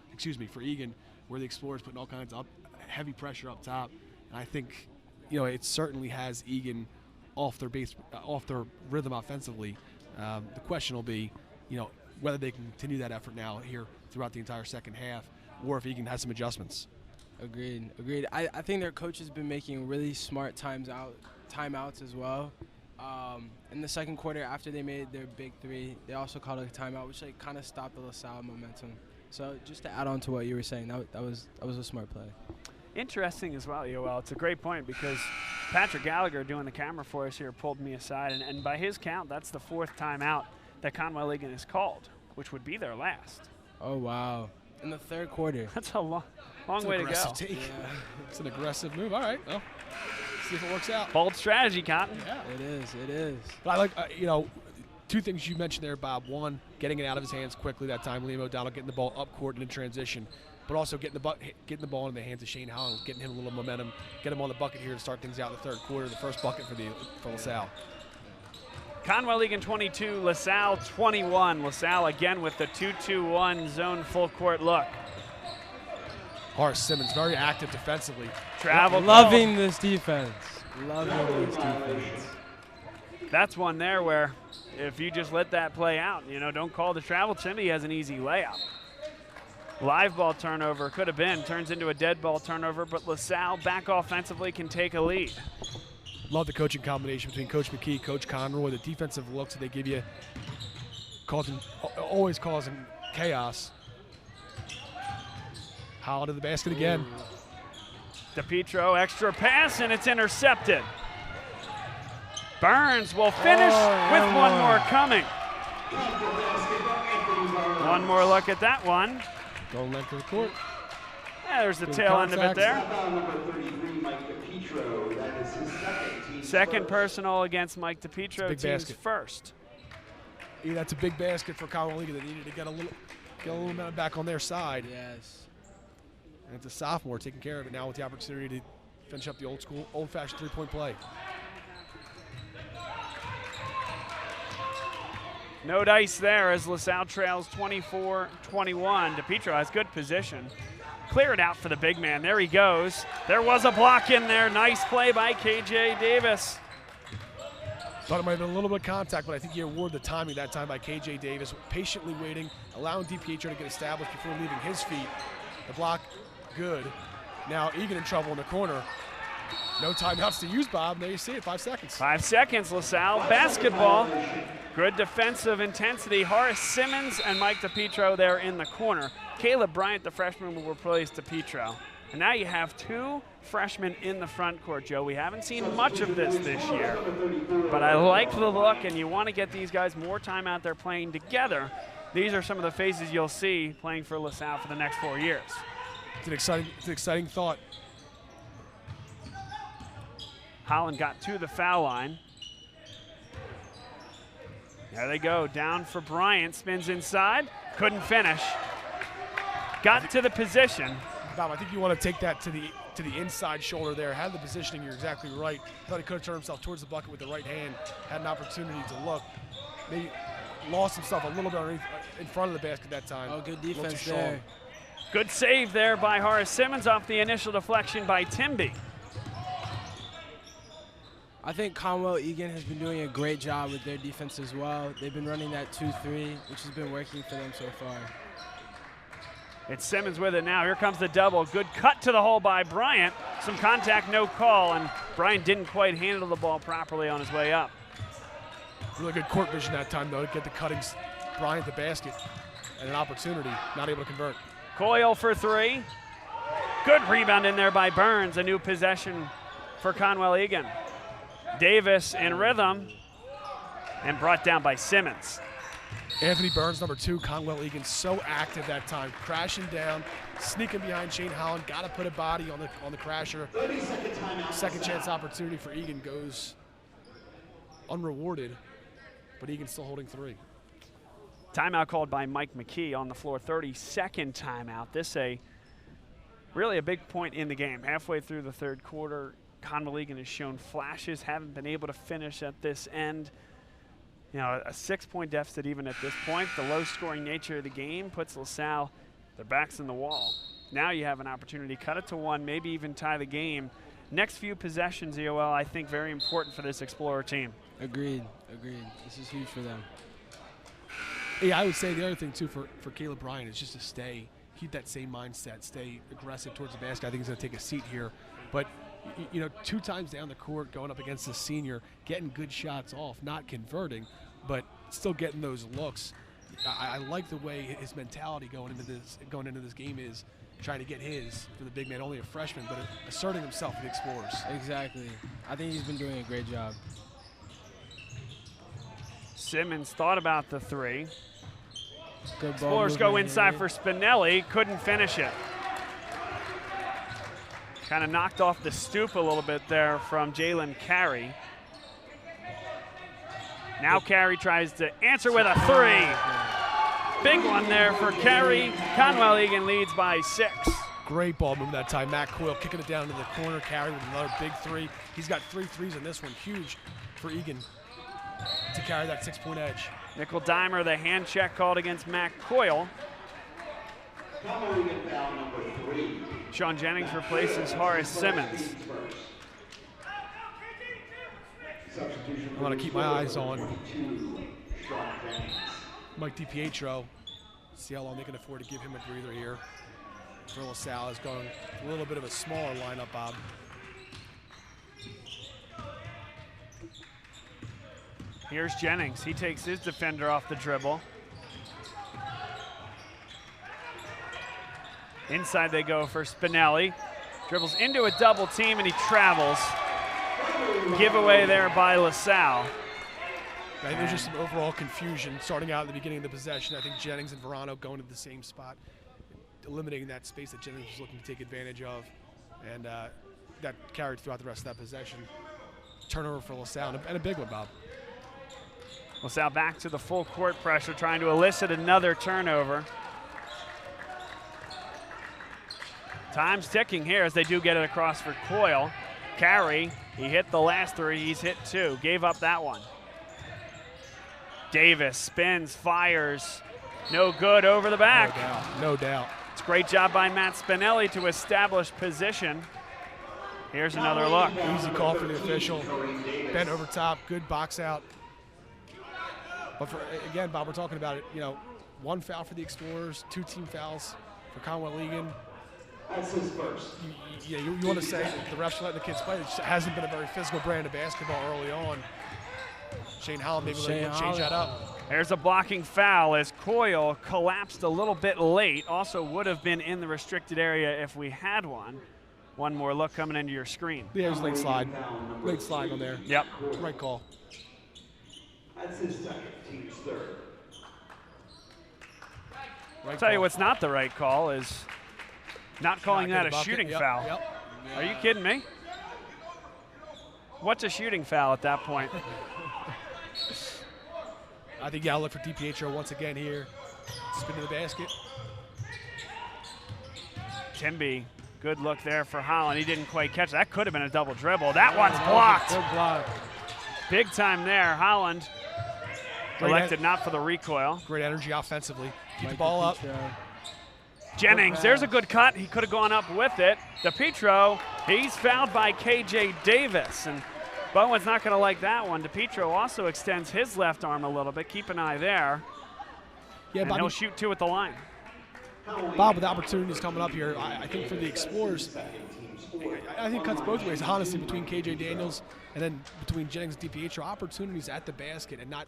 for Egan, where the Explorers putting all kinds of heavy pressure up top. And I think, it certainly has Egan off their rhythm offensively. The question will be, whether they can continue that effort now here throughout the entire second half, or if Egan has some adjustments. Agreed. I think their coach has been making really smart timeouts as well. In the second quarter, after they made their big 3, they also called a timeout, which kind of stopped the LaSalle momentum. So just to add on to what you were saying, that was a smart play. Interesting as well, Yoel. It's a great point because Patrick Gallagher, doing the camera for us here, pulled me aside, and by his count, that's the 4th timeout that Conwell Egan has called, which would be their last. Oh, wow. In the third quarter. That's a long way to go. Take. Yeah. It's an aggressive move. All right. Well, see if it works out. Bold strategy, Cotton. Yeah. It is. But I like, 2 things you mentioned there, Bob. One, getting it out of his hands quickly that time. Liam O'Donnell getting the ball up court and in transition. But also getting the ball in the hands of Shane Holland, getting him a little momentum, get him on the bucket here to start things out in the third quarter, the first bucket for LaSalle. Conwell Egan 22, LaSalle 21. LaSalle again with the 2-2-1 zone full court look. Horace Simmons, very active defensively. Loving this defense. That's one there where if you just let that play out, don't call the travel. Timmy has an easy layup. Live ball turnover could have been, turns into a dead ball turnover, but LaSalle back offensively can take a lead. Love the coaching combination between Coach McKee, Coach Conroy, the defensive looks that they give you, always causing chaos. Holland to the basket again. DePietro, extra pass, and it's intercepted. Burns will finish with one more coming. One more look at that one. Going length of the court. Yeah, there's the tail end of it there. Second personal against Mike DePietro, team's first. Yeah, that's a big basket for Conwell Egan. They needed to get a little momentum back on their side. Yes. And it's a sophomore taking care of it now with the opportunity to finish up the old-fashioned 3-point play. No dice there as LaSalle trails 24-21. DePietro has good position. Clear it out for the big man. There he goes. There was a block in there. Nice play by KJ Davis. Thought it might have been a little bit of contact, but I think he awarded the timing that time by KJ Davis, patiently waiting, allowing DiPietro to get established before leaving his feet. The block, good. Now Egan in trouble in the corner. No timeouts to use, Bob. There you see it, 5 seconds. 5 seconds, LaSalle basketball. Good defensive intensity. Horace Simmons and Mike DePietro there in the corner. Caleb Bryant, the freshman, will replace DePietro. And now you have 2 freshmen in the front court, Joe. We haven't seen much of this year, but I like the look, and you want to get these guys more time out there playing together. These are some of the faces you'll see playing for LaSalle for the next 4 years. It's an exciting thought. Holland got to the foul line. There they go, down for Bryant, spins inside, couldn't finish. Got to the position. Bob, I think you want to take that to the inside shoulder there. Had the positioning, you're exactly right. Thought he could have turned himself towards the bucket with the right hand. Had an opportunity to look. Maybe lost himself a little bit underneath, in front of the basket that time. Oh, good defense there. Good save there by Horace Simmons off the initial deflection by Timby. I think Conwell Egan has been doing a great job with their defense as well. They've been running that 2-3, which has been working for them so far. It's Simmons with it now. Here comes the double. Good cut to the hole by Bryant. Some contact, no call, and Bryant didn't quite handle the ball properly on his way up. Really good court vision that time, though, to get the cuttings. Bryant the basket and an opportunity, not able to convert. Coyle for 3. Good rebound in there by Burns. A new possession for Conwell Egan. Davis in rhythm and brought down by Simmons. Anthony Burns, number 2, Conwell Egan, so active that time, crashing down, sneaking behind Shane Holland, got to put a body on the crasher. Second chance opportunity for Egan goes unrewarded, but Egan's still holding 3. Timeout called by Mike McKee on the floor, 32nd timeout. This really a big point in the game. Halfway through the third quarter, Conwell Egan has shown flashes, haven't been able to finish at this end. You know, a 6-point deficit even at this point. The low-scoring nature of the game puts LaSalle their backs in the wall. Now you have an opportunity, cut it to 1, maybe even tie the game. Next few possessions, EOL, I think very important for this Explorer team. Agreed. This is huge for them. Yeah, I would say the other thing, too, for Caleb Bryant is just to keep that same mindset, stay aggressive towards the basket. I think he's going to take a seat here. But, you know, 2 times down the court, going up against the senior, getting good shots off, not converting, but still getting those looks. I like the way his mentality going into this game is trying to get his for the big man, only a freshman, but asserting himself for the Explorers. Exactly. I think he's been doing a great job. Simmons thought about the 3. Good Explorers go inside for Spinelli, couldn't finish it. Kind of knocked off the stoop a little bit there from Jalen Carey. Now Carey tries to answer with a 3. Big one there for Carey. Conwell Egan leads by 6. Great ball movement that time. Matt Coyle kicking it down to the corner. Carey with another big 3. He's got 3 threes in this one. Huge for Egan to carry that 6-point edge. Nickel Dimer, the hand check called against Matt Coyle. Sean Jennings replaces Horace Simmons. I want to keep my eyes on Mike DiPietro. See how long they can afford to give him a breather here. For LaSalle is going a little bit of a smaller lineup, Bob. Here's Jennings. He takes his defender off the dribble. Inside they go for Spinelli. Dribbles into a double team and he travels. Giveaway there by LaSalle. I think there's just some overall confusion starting out at the beginning of the possession. I think Jennings and Verano going to the same spot, eliminating that space that Jennings was looking to take advantage of, and that carried throughout the rest of that possession. Turnover for LaSalle, and a big one, Bob. LaSalle back to the full court pressure, trying to elicit another turnover. Time's ticking here as they do get it across for Coyle. Carey, he hit the last 3, he's hit 2, gave up that one. Davis spins, fires, no good over the back. No doubt. It's a great job by Matt Spinelli to establish position. Here's another look. Easy call for the official. Bent over top, good box out. But again, Bob, we're talking about it, you know, 1 foul for the Explorers, 2 team fouls for Conwell Egan. That's his first. You want to say the refs letting the kids play. It just hasn't been a very physical brand of basketball early on. Shane Holland maybe will change that up. There's a blocking foul as Coyle collapsed a little bit late. Also would have been in the restricted area if we had one. One more look coming into your screen. Yeah, it was late slide. Late slide on there. Yep. Right call. That's his second, team's third. I'll tell you what's not the right call is not calling that a shooting foul. Yep. Are you kidding me? What's a shooting foul at that point? I think I'll look for DiPietro once again here. Spin to the basket. Timby, good look there for Holland. He didn't quite catch it. That could have been a double dribble. That one's blocked. Good block. Big time there. Holland elected not for the recoil. Great energy offensively. Keep the ball up. Jennings, there's a good cut. He could have gone up with it. DiPietro, he's fouled by KJ Davis. And Bowen's not going to like that one. DiPietro also extends his left arm a little bit. Keep an eye there. Yeah, and he'll shoot 2 at the line. Bob, with the opportunities coming up here, I think for the Explorers, I think it cuts both ways, honestly, between KJ Daniels and then between Jennings and DiPietro. Opportunities at the basket and not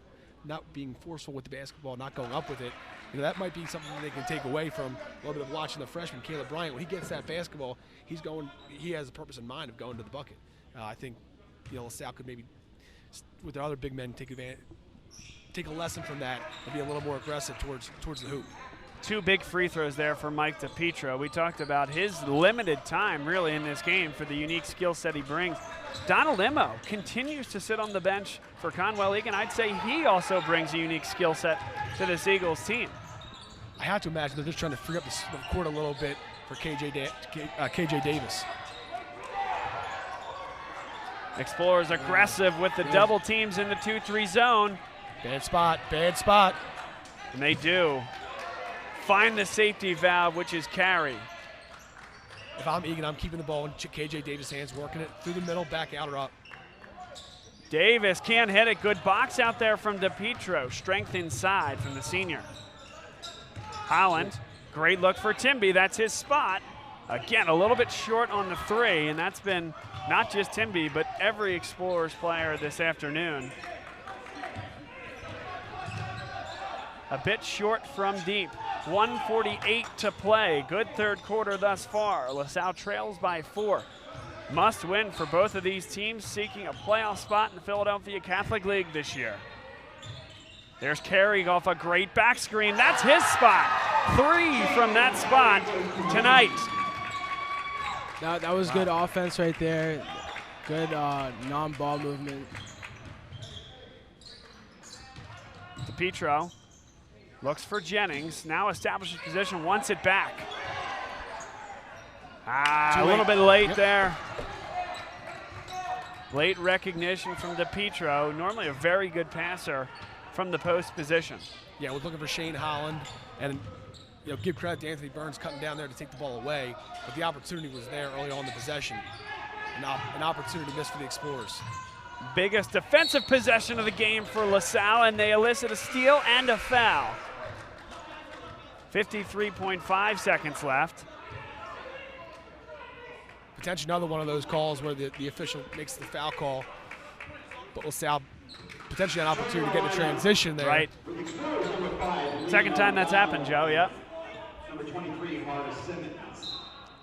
being forceful with the basketball, not going up with it. You know, that might be something they can take away from a little bit of watching the freshman, Caleb Bryant. When he gets that basketball, he has a purpose in mind of going to the bucket. I think, you know, LaSalle could maybe, with their other big men, take a lesson from that and be a little more aggressive towards the hoop. 2 big free throws there for Mike DiPietro. We talked about his limited time really in this game for the unique skill set he brings. Donald Immo continues to sit on the bench for Conwell Egan. I'd say he also brings a unique skill set to this Eagles team. I have to imagine they're just trying to free up the court a little bit for KJ Davis. Explorers aggressive with the double teams in the 2-3 zone. Bad spot, bad spot. And they do find the safety valve, which is Carey. If I'm Egan, I'm keeping the ball in KJ Davis' hands, working it through the middle, back out or up. Davis can't hit it. Good box out there from DiPietro. Strength inside from the senior. Holland, great look for Timby. That's his spot. Again, a little bit short on the 3, and that's been not just Timby, but every Explorers player this afternoon. A bit short from deep. 1:48 to play. Good third quarter thus far. LaSalle trails by 4. Must win for both of these teams seeking a playoff spot in the Philadelphia Catholic League this year. There's Carey off a great back screen. That's his spot. 3 from that spot tonight. That was good offense right there. Good non-ball movement. DiPietro looks for Jennings. Now establishes position, wants it back. A little bit late there. Late recognition from DiPietro. Normally a very good passer from the post position. Yeah, we're looking for Shane Holland, and give credit to Anthony Burns cutting down there to take the ball away, but the opportunity was there early on in the possession. An opportunity missed for the Explorers. Biggest defensive possession of the game for LaSalle, and they elicit a steal and a foul. 53.5 seconds left. Potentially another one of those calls where the official makes the foul call, but LaSalle potentially an opportunity to get in transition there. Right. Second time that's happened, Joe, yep.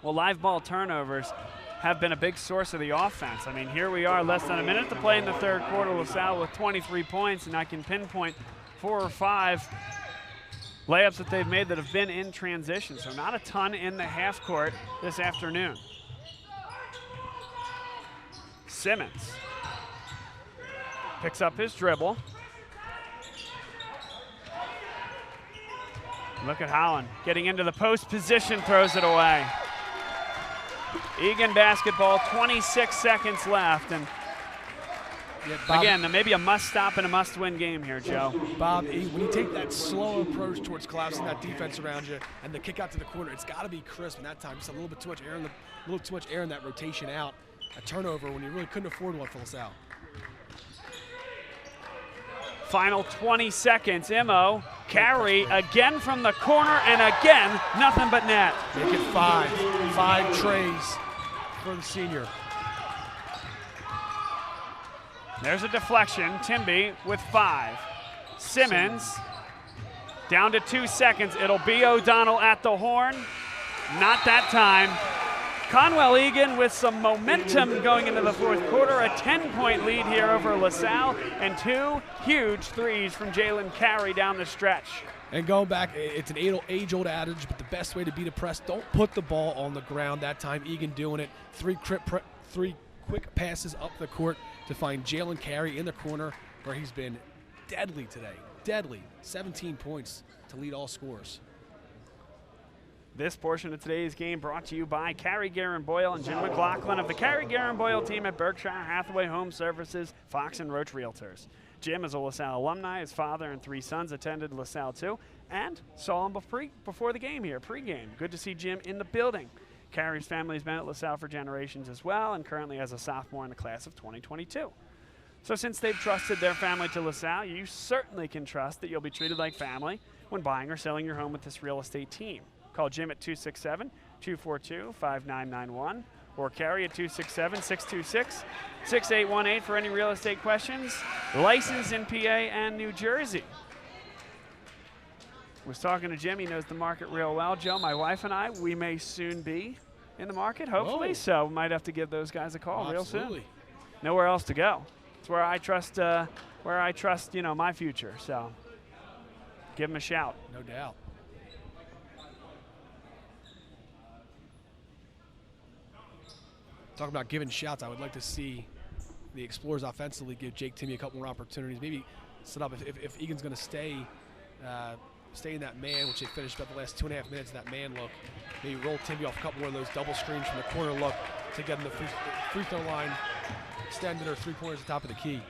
Well, live ball turnovers have been a big source of the offense. I mean, here we are, less than a minute to play in the third quarter. LaSalle with 23 points, and I can pinpoint 4 or 5 layups that they've made that have been in transition. So not a ton in the half court this afternoon. Simmons picks up his dribble. Look at Holland getting into the post position, throws it away. Egan basketball, 26 seconds left. And again, maybe a must-stop and a must-win game here, Joe. Bob, when you take that slow approach towards collapsing that defense around you and the kick out to the corner, it's got to be crisp in that time. Just a little bit too much air in that rotation out. A turnover when you really couldn't afford one for LaSalle. Final 20 seconds. Immo, Carey again from the corner, and again, nothing but net. Make it 5. 5 trays for the senior. There's a deflection. Timby with 5. Simmons down to 2 seconds. It'll be O'Donnell at the horn. Not that time. Conwell Egan with some momentum going into the fourth quarter. A 10-point lead here over LaSalle, and 2 huge threes from Jalen Carey down the stretch. And going back, it's an age-old adage, but the best way to beat a press, don't put the ball on the ground. That time, Egan doing it. 3 quick passes up the court to find Jalen Carey in the corner, where he's been deadly today. Deadly. 17 points to lead all scorers. This portion of today's game brought to you by Carrie Guerin Boyle and Jim McLaughlin of the Carrie Guerin Boyle team at Berkshire Hathaway Home Services, Fox and Roach Realtors. Jim is a LaSalle alumni. His father and 3 sons attended LaSalle too, and saw him before the game here, pregame. Good to see Jim in the building. Carrie's family has been at LaSalle for generations as well, and currently as a sophomore in the class of 2022. So since they've trusted their family to LaSalle, you certainly can trust that you'll be treated like family when buying or selling your home with this real estate team. Call Jim at 267-242-5991 or Carrie at 267-626-6818 for any real estate questions. Licensed in PA and New Jersey. Was talking to Jim. He knows the market real well. Joe, my wife and I, we may soon be in the market, hopefully. Whoa. So we might have to give those guys a call real soon. Nowhere else to go. It's where I trust, my future. So give them a shout. No doubt. Talking about giving shots, I would like to see the Explorers offensively give Jake Timmy a couple more opportunities. Maybe set up if Egan's going to stay in that man, which they finished about the last 2.5 minutes of that man look. Maybe roll Timmy off a couple more of those double screens from the corner look to get him the free throw line extended or 3 pointers at the top of the key.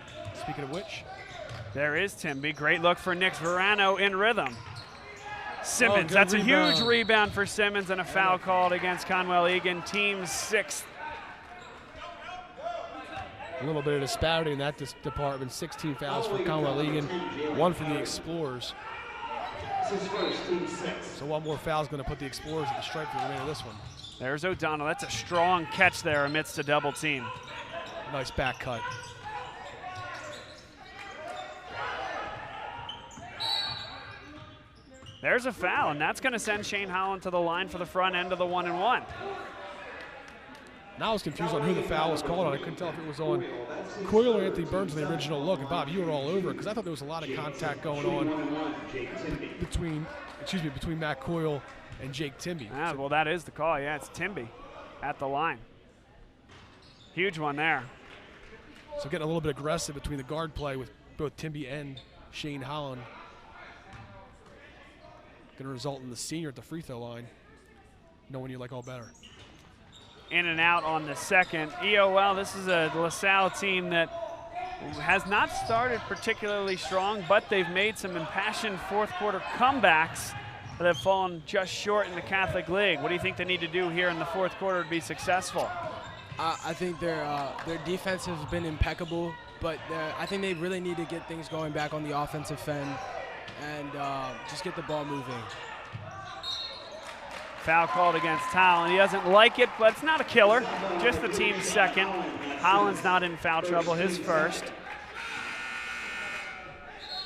Speaking of which, there is Timby. Great look for Nick Verano in rhythm. Simmons, that's rebound. a huge rebound for Simmons and a foul called against Conwell Egan, team 6th. A little bit of disparity in that department. 16 fouls for Conwell Egan, 1 for the Explorers. So 1 more foul is going to put the Explorers at the stripe for the remainder of this one. There's O'Donnell. That's a strong catch there amidst a double team. Nice back cut. There's a foul, and that's going to send Shane Holland to the line for the front end of the 1-and-1. Now I was confused on who the foul was called on. I couldn't tell if it was on Coyle or Anthony Burns in the original look. And Bob, you were all over it because I thought there was a lot of contact going on between Matt Coyle and Jake Timby. Ah, well, that is the call. Yeah, it's Timby at the line. Huge one there. So getting a little bit aggressive between the guard play with both Timby and Shane Holland. Going to result in the senior at the free throw line knowing you like all better. In and out on the second. EOL, this is a LaSalle team that has not started particularly strong, but they've made some impassioned fourth quarter comebacks that have fallen just short in the Catholic League. What do you think they need to do here in the fourth quarter to be successful? I think their defense has been impeccable, but I think they really need to get things going back on the offensive end and just get the ball moving. Foul called against Holland. He doesn't like it, but it's not a killer. Just the team's second. Holland's not in foul trouble, his first.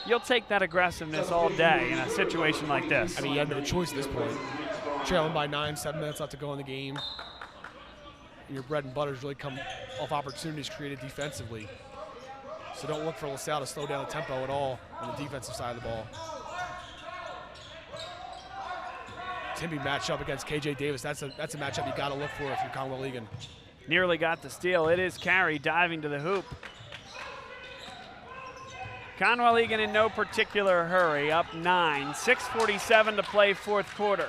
You'll take that aggressiveness all day in a situation like this. I mean, you had no choice at this point. Trailing by 9, 7 minutes left to go in the game. And your bread and butters really come off opportunities created defensively. So don't look for LaSalle to slow down the tempo at all on the defensive side of the ball. Timby matched up against KJ Davis. That's a matchup you got to look for if you're Conwell Egan. Nearly got the steal. It is Carey diving to the hoop. Conwell Egan in no particular hurry, up 9. 6:47 to play fourth quarter.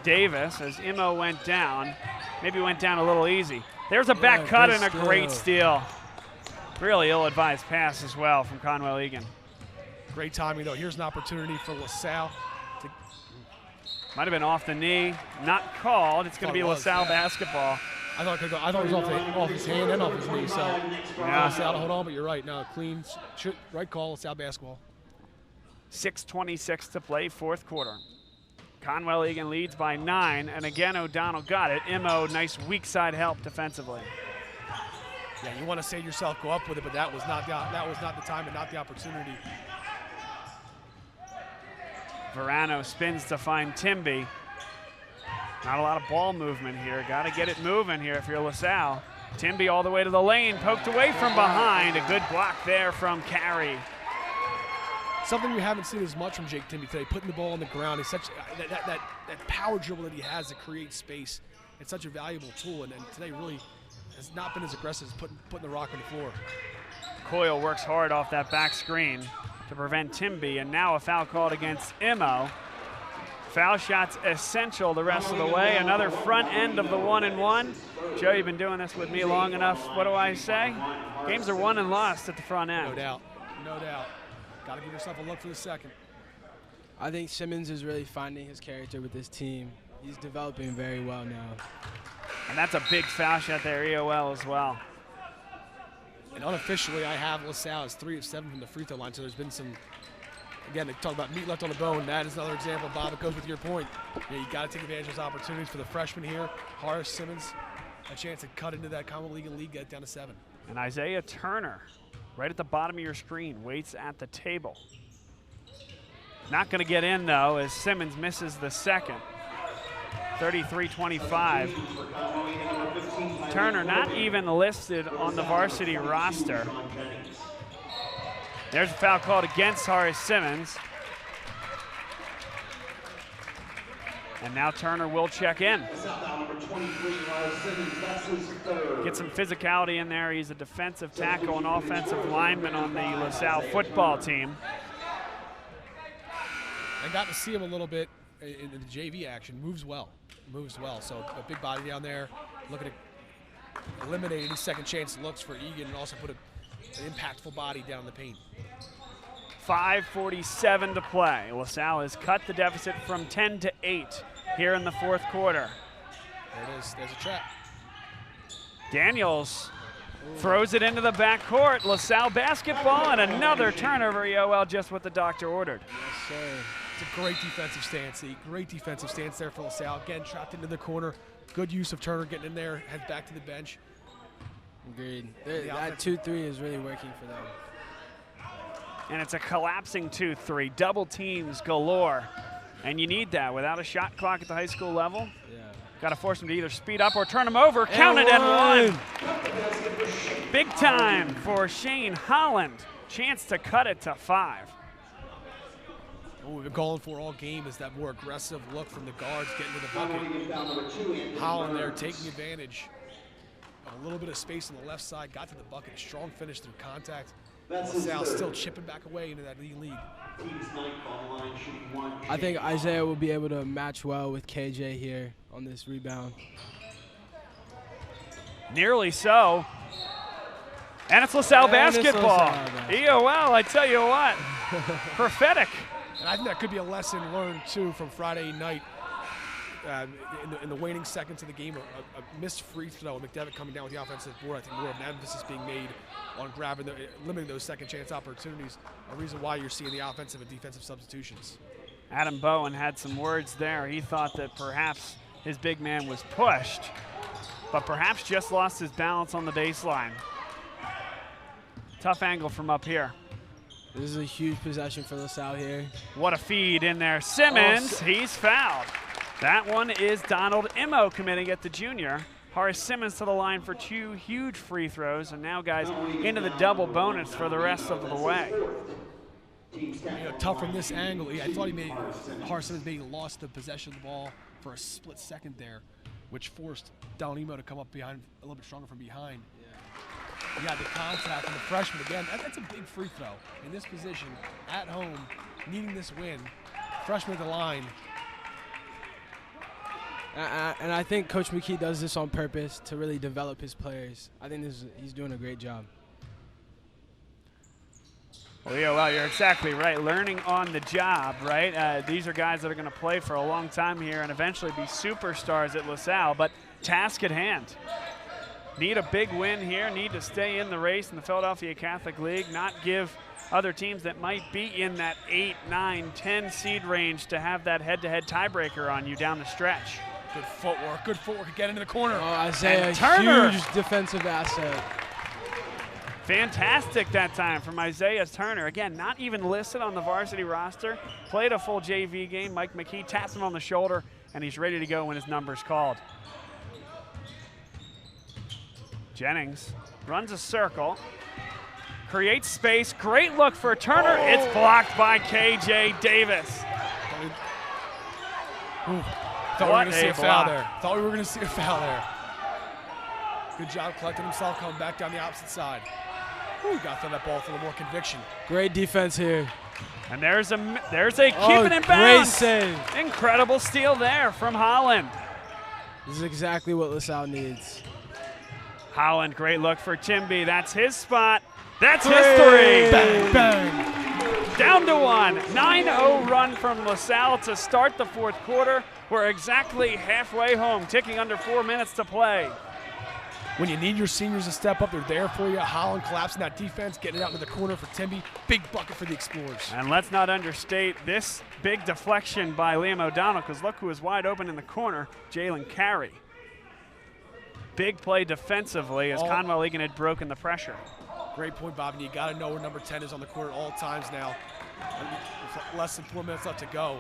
Davis, as Immo went down, maybe went down a little easy. There's a back cut and a great steal. Really ill-advised pass as well from Conwell Egan. Great timing, though. Here's an opportunity for LaSalle. Might have been off the knee. Not called. It's going to be LaSalle basketball. I thought it was off his hand and off his knee. So LaSalle to hold on, but you're right. No, clean, right call, LaSalle basketball. 6:26 to play fourth quarter. Conwell Egan leads by 9, and again O'Donnell got it. Immo, nice weak side help defensively. Yeah, you want to say to yourself, go up with it, but that was not the time and not the opportunity. Verano spins to find Timby. Not a lot of ball movement here. Got to get it moving here if you're LaSalle. Timby all the way to the lane, poked away from behind. A good block there from Carey. Something we haven't seen as much from Jake Timby today, putting the ball on the ground. He's such that power dribble that he has to create space. It's such a valuable tool, and today really has not been as aggressive as putting the rock on the floor. Coyle works hard off that back screen to prevent Timby, and now a foul called against Immo. Foul shots essential the rest of the way. Another front end of the 1-and-1. Joe, you've been doing this with me long enough. What do I say? Games are won and lost at the front end. No doubt, no doubt. Got to give yourself a look for the second. I think Simmons is really finding his character with this team. He's developing very well now. And that's a big foul shot there, EOL as well. And unofficially, I have LaSalle as 3 of 7 from the free throw line, so there's been some, again, they talk about meat left on the bone. That is another example, Bob, it goes with your point. Yeah, you got to take advantage of those opportunities for the freshman here. Horace Simmons, a chance to cut into that Conwell league, get it down to 7. And Isaiah Turner, right at the bottom of your screen, waits at the table. Not going to get in, though, as Simmons misses the second. 33-25. Turner not even listed on the varsity roster. There's a foul called against Horace Simmons. And now Turner will check in. Get some physicality in there. He's a defensive tackle and offensive lineman on the LaSalle football team. I got to see him a little bit in the JV action. Moves well. So a big body down there. Looking to eliminate any second chance looks for Egan and also put an impactful body down in the paint. 5:47 to play. LaSalle has cut the deficit from 10 to 8 here in the fourth quarter. There it is. There's a trap. Daniels throws it into the backcourt. LaSalle basketball and another turnover. EOL just what the doctor ordered. Yes, sir. It's a great defensive stance. Great defensive stance there for LaSalle. Again, trapped into the corner. Good use of Turner getting in there. Heads back to the bench. Agreed. That 2-3 is really working for them. And it's a collapsing 2-3, double teams galore. And you need that without a shot clock at the high school level. Yeah. Got to force them to either speed up or turn them over. Count it and one. Big time for Shane Holland. Chance to cut it to 5. What we've been calling for all game is that more aggressive look from the guards getting to the bucket. Holland there taking advantage of a little bit of space on the left side, got to the bucket, a strong finish through contact. LaSalle still chipping back away into that lead. I think Isaiah will be able to match well with KJ here on this rebound. Nearly so. And it's LaSalle basketball. EOL, I tell you what, prophetic. And I think that could be a lesson learned, too, from Friday night. In the waning seconds of the game, a missed free throw, McDevitt coming down with the offensive board. I think more of an emphasis being made on limiting those second chance opportunities. A reason why you're seeing the offensive and defensive substitutions. Adam Bowen had some words there. He thought that perhaps his big man was pushed, but perhaps just lost his balance on the baseline. Tough angle from up here. This is a huge possession for LaSalle here. What a feed in there. Simmons, he's fouled. That one is Donald Immo committing at the junior. Horace Simmons to the line for 2 huge free throws, and now guys into the double bonus for the rest of the way. Tough from this angle. I thought Horace Simmons maybe lost the possession of the ball for a split second there, which forced Donald Immo to come up behind a little bit stronger from behind. Yeah, the contact from the freshman again. That's a big free throw in this position at home, needing this win. Freshman at the line. And I think Coach McKee does this on purpose to really develop his players. I think he's doing a great job. Well, you're exactly right. Learning on the job, right? These are guys that are going to play for a long time here and eventually be superstars at LaSalle, but task at hand. Need a big win here, need to stay in the race in the Philadelphia Catholic League, not give other teams that might be in that 8, 9, 10 seed range to have that head-to-head tiebreaker on you down the stretch. Good footwork to get into the corner. Oh, Isaiah, Turner. Huge defensive asset. Fantastic that time from Isaiah Turner. Again, not even listed on the varsity roster. Played a full JV game. Mike McKee taps him on the shoulder, and he's ready to go when his number's called. Jennings runs a circle, creates space. Great look for Turner. Oh. It's blocked by KJ Davis. Thought we were going to see a foul there. Thought we were going to see a foul there. Good job collecting himself, coming back down the opposite side. Ooh, got to throw that ball with a little more conviction. Great defense here. And there's a keep it in bounds. Great save. Incredible steal there from Holland. This is exactly what LaSalle needs. Holland, great look for Timby. That's his spot. That's history. Bang, bang. Down to 1. 9-0 run from LaSalle to start the fourth quarter. We're exactly halfway home, ticking under 4 minutes to play. When you need your seniors to step up, they're there for you. Holland collapsing that defense, getting it out into the corner for Timby. Big bucket for the Explorers. And let's not understate this big deflection by Liam O'Donnell, because look who is wide open in the corner, Jalen Carey. Big play defensively as Conwell Egan had broken the pressure. Great point, Bob. And you got to know where number 10 is on the court at all times now. With less than 4 minutes left to go.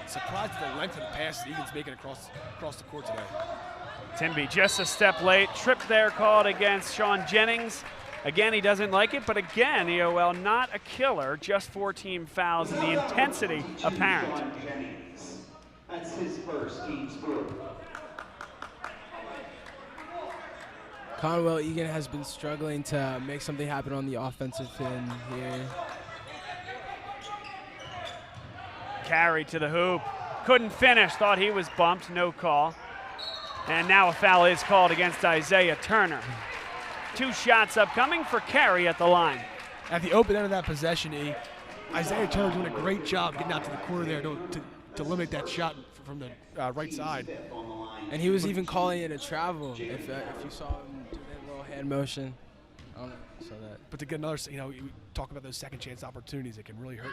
Surprised at the length of the pass Egan's making across the court today. Timby just a step late. Trip there called against Sean Jennings. Again, he doesn't like it, but again, EOL not a killer, just 4 team fouls and the intensity apparent. That's his first team score. Conwell Egan has been struggling to make something happen on the offensive end here. Carry to the hoop. Couldn't finish, thought he was bumped, no call. And now a foul is called against Isaiah Turner. 2 shots upcoming for Carey at the line. At the open end of that possession, Isaiah Turner doing a great job getting out to the corner there to limit that shot from the right side. And he was even calling it a travel. If you saw him do that little hand motion, I don't know if you saw that. But to get another, you talk about those second chance opportunities, it can really hurt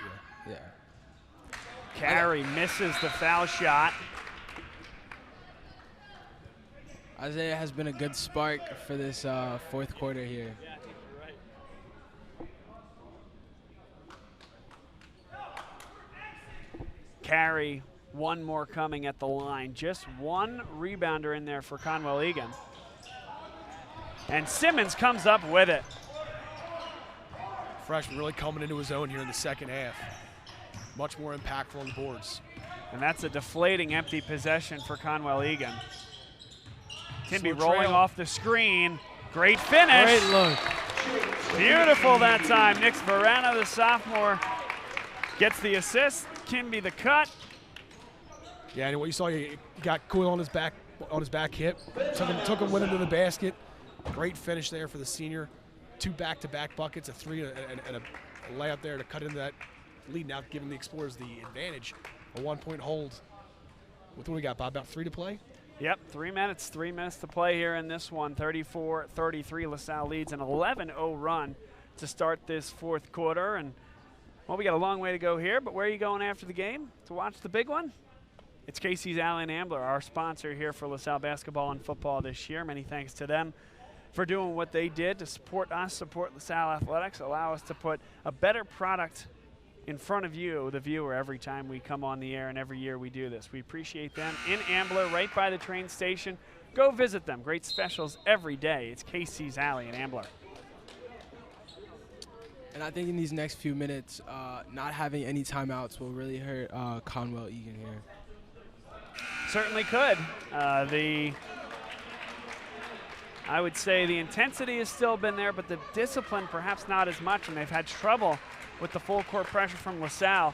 you. Yeah. Carey misses the foul shot. Isaiah has been a good spark for this fourth quarter here. Carey, one more coming at the line. Just one rebounder in there for Conwell Egan. And Simmons comes up with it. Freshman really coming into his own here in the second half. Much more impactful on the boards. And that's a deflating empty possession for Conwell Egan. Timby Short rolling trail. off the screen. Great finish. Great look. Beautiful that time. Nick Varana, the sophomore, gets the assist. Kimby the cut. Yeah, and what you saw, you got Coyle on his back hip. Took him with him to the basket. Great finish there for the senior. 2 back-to-back buckets, a 3 and a layup there to cut into that lead, now giving the Explorers the advantage. A 1-point hold. With what we got, Bob? About 3 to play? Yep, 3 minutes. 3 minutes to play here in this one. 34-33, LaSalle leads an 11-0 run to start this fourth quarter. And, well, we got a long way to go here, but where are you going after the game to watch the big one? It's Casey's Alley and Ambler, our sponsor here for LaSalle basketball and football this year. Many thanks to them for doing what they did to support us, support LaSalle athletics, allow us to put a better product in front of you, the viewer, every time we come on the air and every year we do this. We appreciate them. In Ambler, right by the train station. Go visit them. Great specials every day. It's Casey's Alley and Ambler. And I think in these next few minutes, not having any timeouts will really hurt Conwell Egan here. Certainly could. I would say the intensity has still been there, but the discipline perhaps not as much, and they've had trouble with the full court pressure from LaSalle.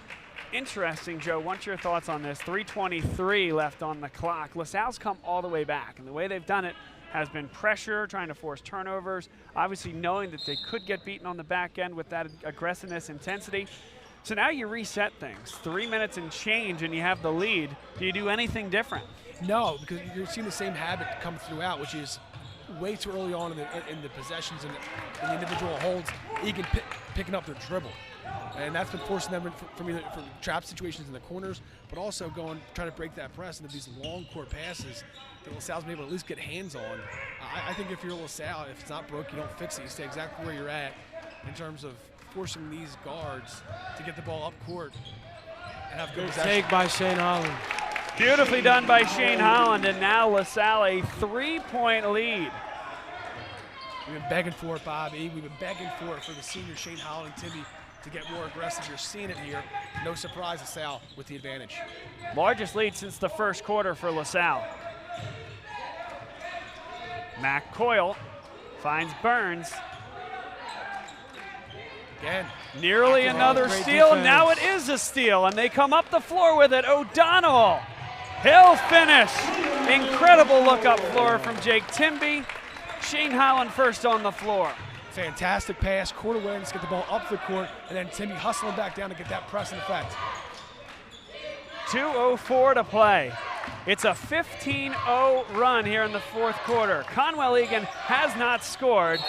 Interesting, Joe, what's your thoughts on this? 3:23 left on the clock. LaSalle's come all the way back, and the way they've done it has been pressure, trying to force turnovers, obviously knowing that they could get beaten on the back end with that aggressiveness, intensity. So now you reset things. 3 minutes and change, and you have the lead. Do you do anything different? No, because you're seeing the same habit come throughout, which is way too early on in the possessions and the individual holds. Egan picking up their dribble. And that's been forcing them from trap situations in the corners, but also trying to break that press into these long court passes that LaSalle's been able to at least get hands on. I think if you're LaSalle, if it's not broke, you don't fix it. You stay exactly where you're at in terms of forcing these guards to get the ball up court and have good possession. Take by Shane Holland. Beautifully done by Shane Holland, and now LaSalle a 3-point lead. We've been begging for it, Bobby. We've been begging for it for the senior Shane Holland and Timmy to get more aggressive. You're seeing it here. No surprise, LaSalle with the advantage. Largest lead since the first quarter for LaSalle. Mac Coyle finds Burns. Again. Nearly another steal. Now it is a steal, and they come up the floor with it. O'Donnell. He'll finish. Incredible look up floor from Jake Timby. Shane Holland first on the floor. Fantastic pass, court awareness, get the ball up the court, and then Timmy hustling back down to get that press in effect. 2:04 to play. It's a 15-0 run here in the fourth quarter. Conwell Egan has not scored.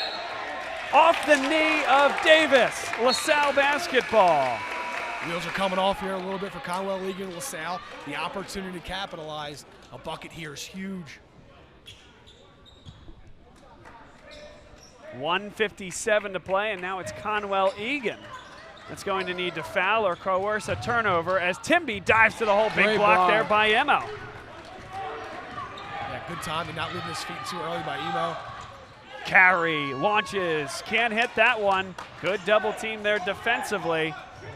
Off the knee of Davis, LaSalle basketball. Wheels are coming off here a little bit for Conwell Egan and LaSalle. The opportunity to capitalize. A bucket here is huge. 1:57 to play, and now it's Conwell Egan that's going to need to foul or coerce a turnover as Timby dives to the hole. Big block there by Emo. Yeah, good time to not leaving his feet too early by Emo. Carey launches, can't hit that one. Good double team there defensively.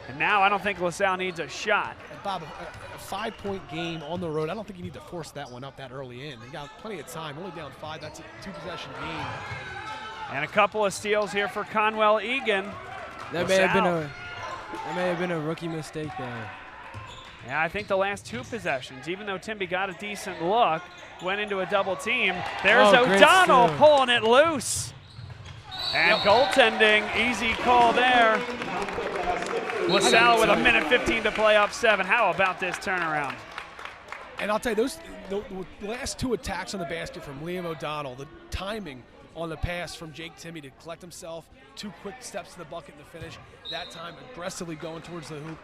And now I don't think LaSalle needs a shot. And Bob, a 5-point game on the road. I don't think you need to force that one up that early in. You got plenty of time. Only down 5. That's a 2-possession game. And a couple of steals here for Conwell Egan. That may have been a rookie mistake there. Yeah, I think the last 2 possessions, even though Timby got a decent look, went into a double team. There's O'Donnell pulling it loose. And goaltending, easy call there. LaSalle with 1:15 to play, up 7. How about this turnaround? And I'll tell you, the last 2 attacks on the basket from Liam O'Donnell, the timing on the pass from Jake Timmy to collect himself, 2 quick steps to the bucket to finish, that time aggressively going towards the hoop.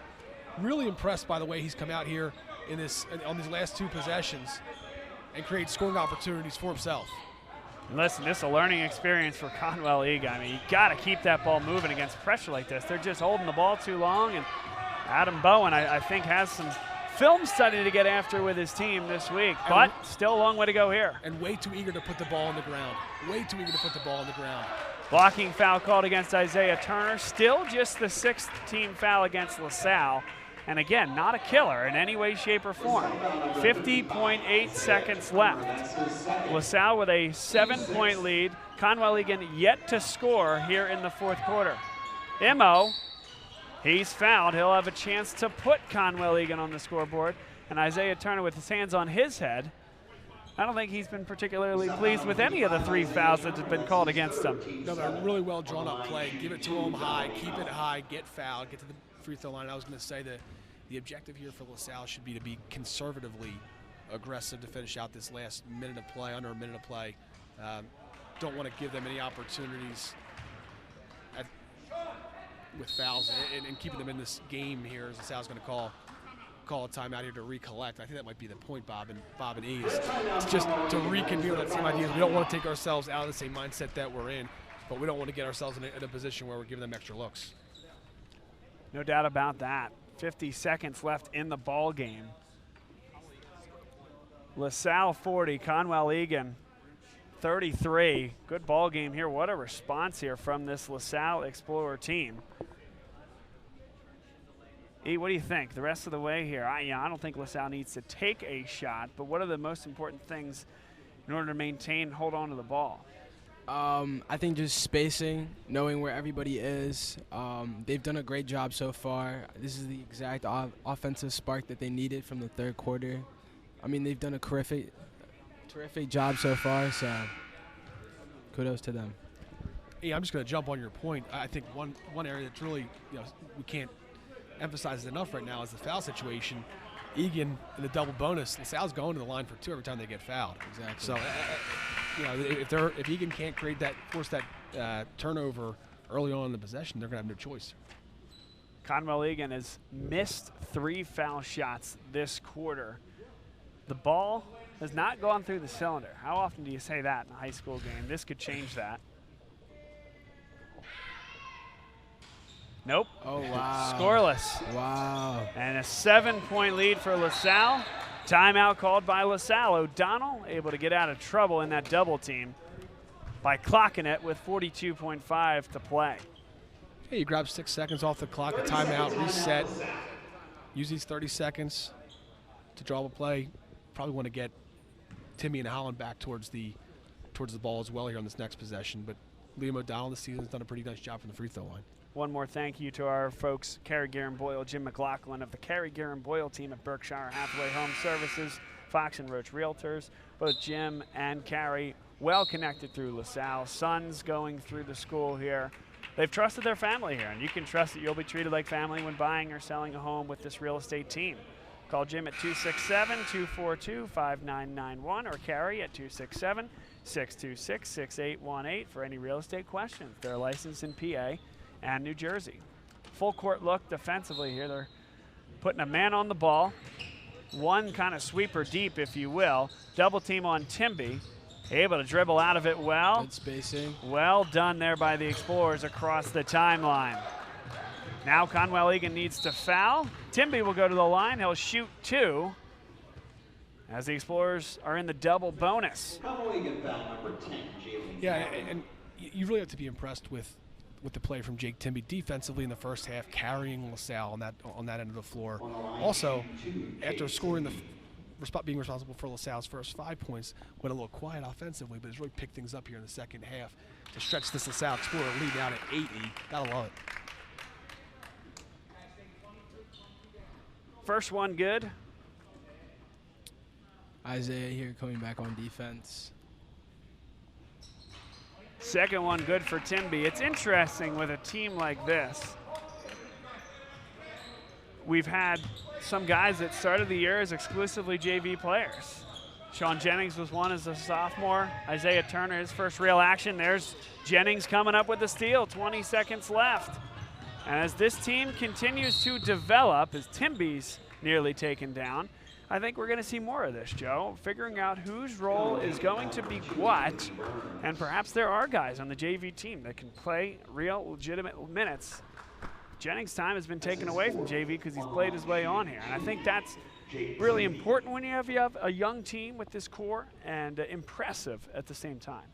Really impressed by the way he's come out here on these last 2 possessions and create scoring opportunities for himself. And listen, this is a learning experience for Conwell Egan. I mean, you got to keep that ball moving against pressure like this. They're just holding the ball too long, and Adam Bowen, I think, has some film study to get after with his team this week, but still a long way to go here. And way too eager to put the ball on the ground. Way too eager to put the ball on the ground. Blocking foul called against Isaiah Turner. Still just the 6th team foul against LaSalle. And again, not a killer in any way, shape, or form. 50.8 seconds left. LaSalle with a 7-point lead. Conwell Egan yet to score here in the 4th quarter. Immo, he's fouled. He'll have a chance to put Conwell Egan on the scoreboard. And Isaiah Turner with his hands on his head. I don't think he's been particularly pleased with any of the 3 fouls that have been called against him. No, but a really well drawn up play. Give it to him high, keep it high, get fouled, get to the free throw line. I was going to say that the objective here for LaSalle should be to be conservatively aggressive to finish out this last minute of play, under a minute of play. Don't want to give them any opportunities with fouls and keeping them in this game here, as LaSalle's going to call a timeout here to recollect. I think that might be the point, Bob and E. It's just to reconvene that same idea. We don't want to take ourselves out of the same mindset that we're in, but we don't want to get ourselves in a position where we're giving them extra looks. No doubt about that. 50 seconds left in the ball game. LaSalle 40, Conwell Egan 33. Good ball game here. What a response here from this LaSalle Explorer team. E, what do you think the rest of the way here? I don't think LaSalle needs to take a shot, but what are the most important things in order to maintain and hold on to the ball? I think just spacing, knowing where everybody is. They've done a great job so far. This is the exact offensive spark that they needed from the 3rd quarter. I mean, they've done a terrific job so far, so kudos to them. Yeah, I'm just going to jump on your point. I think one area that's really, we can't emphasize it enough right now is the foul situation. Egan in the double bonus, LaSalle's going to the line for 2 every time they get fouled. Exactly. So, if Egan can't force that turnover early on in the possession, they're going to have no choice. Conwell Egan has missed 3 foul shots this quarter. The ball has not gone through the cylinder. How often do you say that in a high school game? This could change that. Nope. Oh, wow. Scoreless. Wow. And a 7-point lead for LaSalle. Timeout called by LaSalle. O'Donnell able to get out of trouble in that double team by clocking it with 42.5 to play. Hey, you grab 6 seconds off the clock, a timeout, reset. Use these 30 seconds to draw a play. Probably want to get Timmy and Holland back towards the ball as well here on this next possession. But Liam O'Donnell this season has done a pretty nice job from the free throw line. One more thank you to our folks, Carrie Guerin Boyle, Jim McLaughlin of the Carrie Guerin Boyle team at Berkshire Hathaway Home Services, Fox and Roach Realtors. Both Jim and Carrie well connected through LaSalle. Sons going through the school here. They've trusted their family here, and you can trust that you'll be treated like family when buying or selling a home with this real estate team. Call Jim at 267-242-5991 or Carrie at 267-626-6818 for any real estate questions. They're licensed in PA and New Jersey. Full court look defensively here. They're putting a man on the ball. One kind of sweeper deep, if you will. Double team on Timby. Able to dribble out of it well. Good spacing. Well done there by the Explorers across the timeline. Now Conwell Egan needs to foul. Timby will go to the line. He'll shoot 2 as the Explorers are in the double bonus. Conwell Egan foul number 10, Jalen. Yeah, and you really have to be impressed with with the play from Jake Timby defensively in the first half, carrying LaSalle on that end of the floor. Also, after scoring being responsible for LaSalle's first 5 points, went a little quiet offensively, but has really picked things up here in the second half to stretch this LaSalle Explorer lead down at 80. Gotta love it. First one good. Isaiah here coming back on defense. Second one good for Timby. It's interesting with a team like this. We've had some guys that started the year as exclusively JV players. Sean Jennings was one as a sophomore. Isaiah Turner, his first real action. There's Jennings coming up with the steal, 20 seconds left. And as this team continues to develop, as Timby's nearly taken down, I think we're going to see more of this, Joe, figuring out whose role is going to be what, and perhaps there are guys on the JV team that can play real, legitimate minutes. Jennings' time has been taken away from JV because he's played his way on here, and I think that's really important when you have a young team with this core, and impressive at the same time.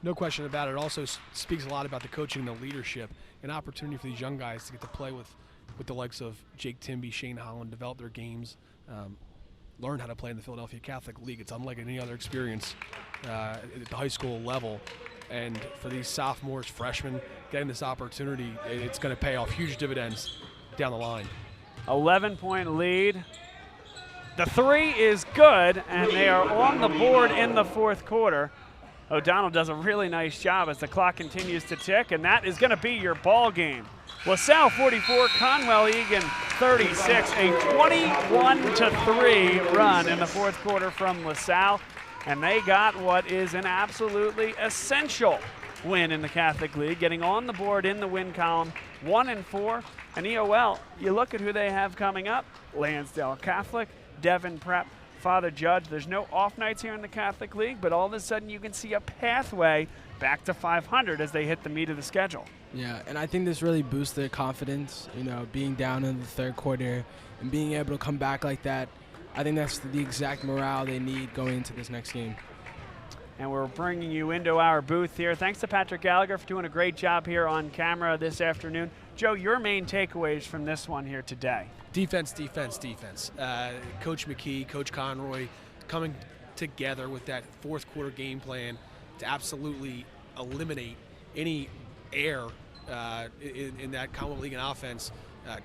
No question about it. It also speaks a lot about the coaching and the leadership, an opportunity for these young guys to get to play with the likes of Jake Timby, Shane Holland, develop their games, learn how to play in the Philadelphia Catholic League. It's unlike any other experience at the high school level. And for these sophomores, freshmen, getting this opportunity, it's going to pay off huge dividends down the line. 11-point lead. The three is good, and they are on the board in the fourth quarter. O'Donnell does a really nice job as the clock continues to tick, and that is going to be your ball game. LaSalle 44, Conwell Egan 36, a 21-3 run in the fourth quarter from LaSalle, and they got what is an absolutely essential win in the Catholic League, getting on the board in the win column, 1-4. And EOL, you look at who they have coming up: Lansdale Catholic, Devon Prep, Father Judge. There's no off nights here in the Catholic League, but all of a sudden you can see a pathway back to 500 as they hit the meat of the schedule. Yeah, and I think this really boosts their confidence, being down in the third quarter and being able to come back like that. I think that's the exact morale they need going into this next game. And we're bringing you into our booth here. Thanks to Patrick Gallagher for doing a great job here on camera this afternoon. Joe, your main takeaways from this one here today? Defense, defense, defense. Coach McKee, Coach Conroy coming together with that fourth quarter game plan to absolutely eliminate any error in that Conwell Egan offense,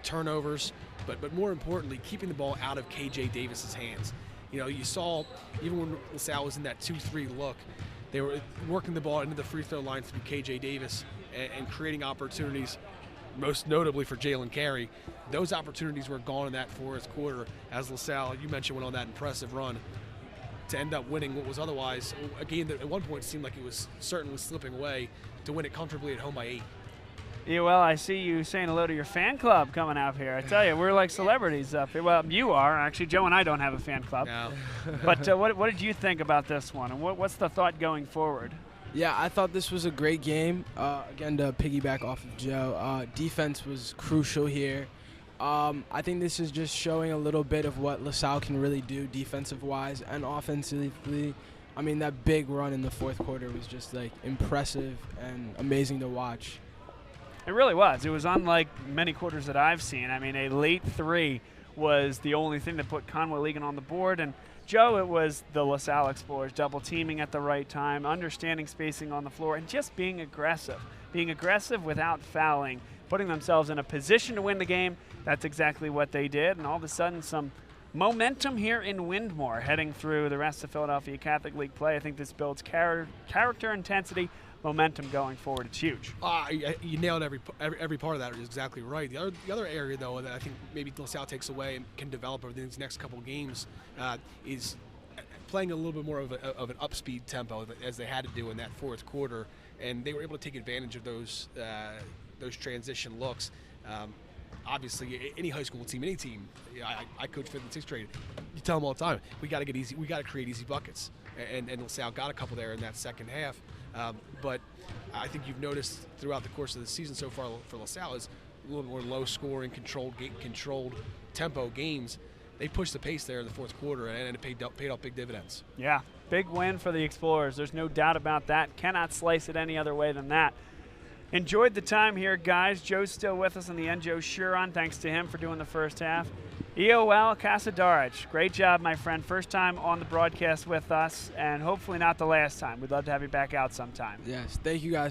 turnovers, but more importantly, keeping the ball out of KJ Davis's hands. You saw even when LaSalle was in that 2-3 look, they were working the ball into the free throw line through KJ Davis and creating opportunities, most notably for Jalen Carey. Those opportunities were gone in that fourth quarter as LaSalle, you mentioned, went on that impressive run to end up winning what was otherwise a game that at one point seemed like it was certainly slipping away, to win it comfortably at home by 8. Yeah, well, I see you saying hello to your fan club coming up here. I tell you, we're like celebrities up here. Well, you are. Actually, Joe and I don't have a fan club. No. But what did you think about this one, and what's the thought going forward? Yeah, I thought this was a great game. Again, to piggyback off of Joe, defense was crucial here. I think this is just showing a little bit of what LaSalle can really do defensive-wise and offensively. I mean, that big run in the fourth quarter was just like impressive and amazing to watch. It really was. It was unlike many quarters that I've seen. I mean, a late three was the only thing that put Conwell Egan on the board. And Joe, it was the LaSalle Explorers double teaming at the right time, understanding spacing on the floor, and just being aggressive without fouling, putting themselves in a position to win the game. That's exactly what they did. And all of a sudden, some momentum here in Windmore heading through the rest of Philadelphia Catholic League play. I think this builds character, intensity, momentum going forward. It's huge. You nailed every part of that. Is exactly right. The other area, though, that I think maybe LaSalle takes away and can develop over these next couple of games is playing a little bit more of an upspeed tempo as they had to do in that fourth quarter, and they were able to take advantage of those transition looks. Obviously, any high school team, any team, I coach 5th and 6th grade. You tell them all the time, we got to create easy buckets, and LaSalle got a couple there in that second half. But I think you've noticed throughout the course of the season so far for LaSalle is a little more low-scoring, controlled tempo games. They pushed the pace there in the fourth quarter, and it paid off big dividends. Yeah, big win for the Explorers. There's no doubt about that. Cannot slice it any other way than that. Enjoyed the time here, guys. Joe's still with us on the end. Joe Shuron, thanks to him for doing the first half. EOL Casadarich, great job, my friend. First time on the broadcast with us, and hopefully not the last time. We'd love to have you back out sometime. Yes, thank you guys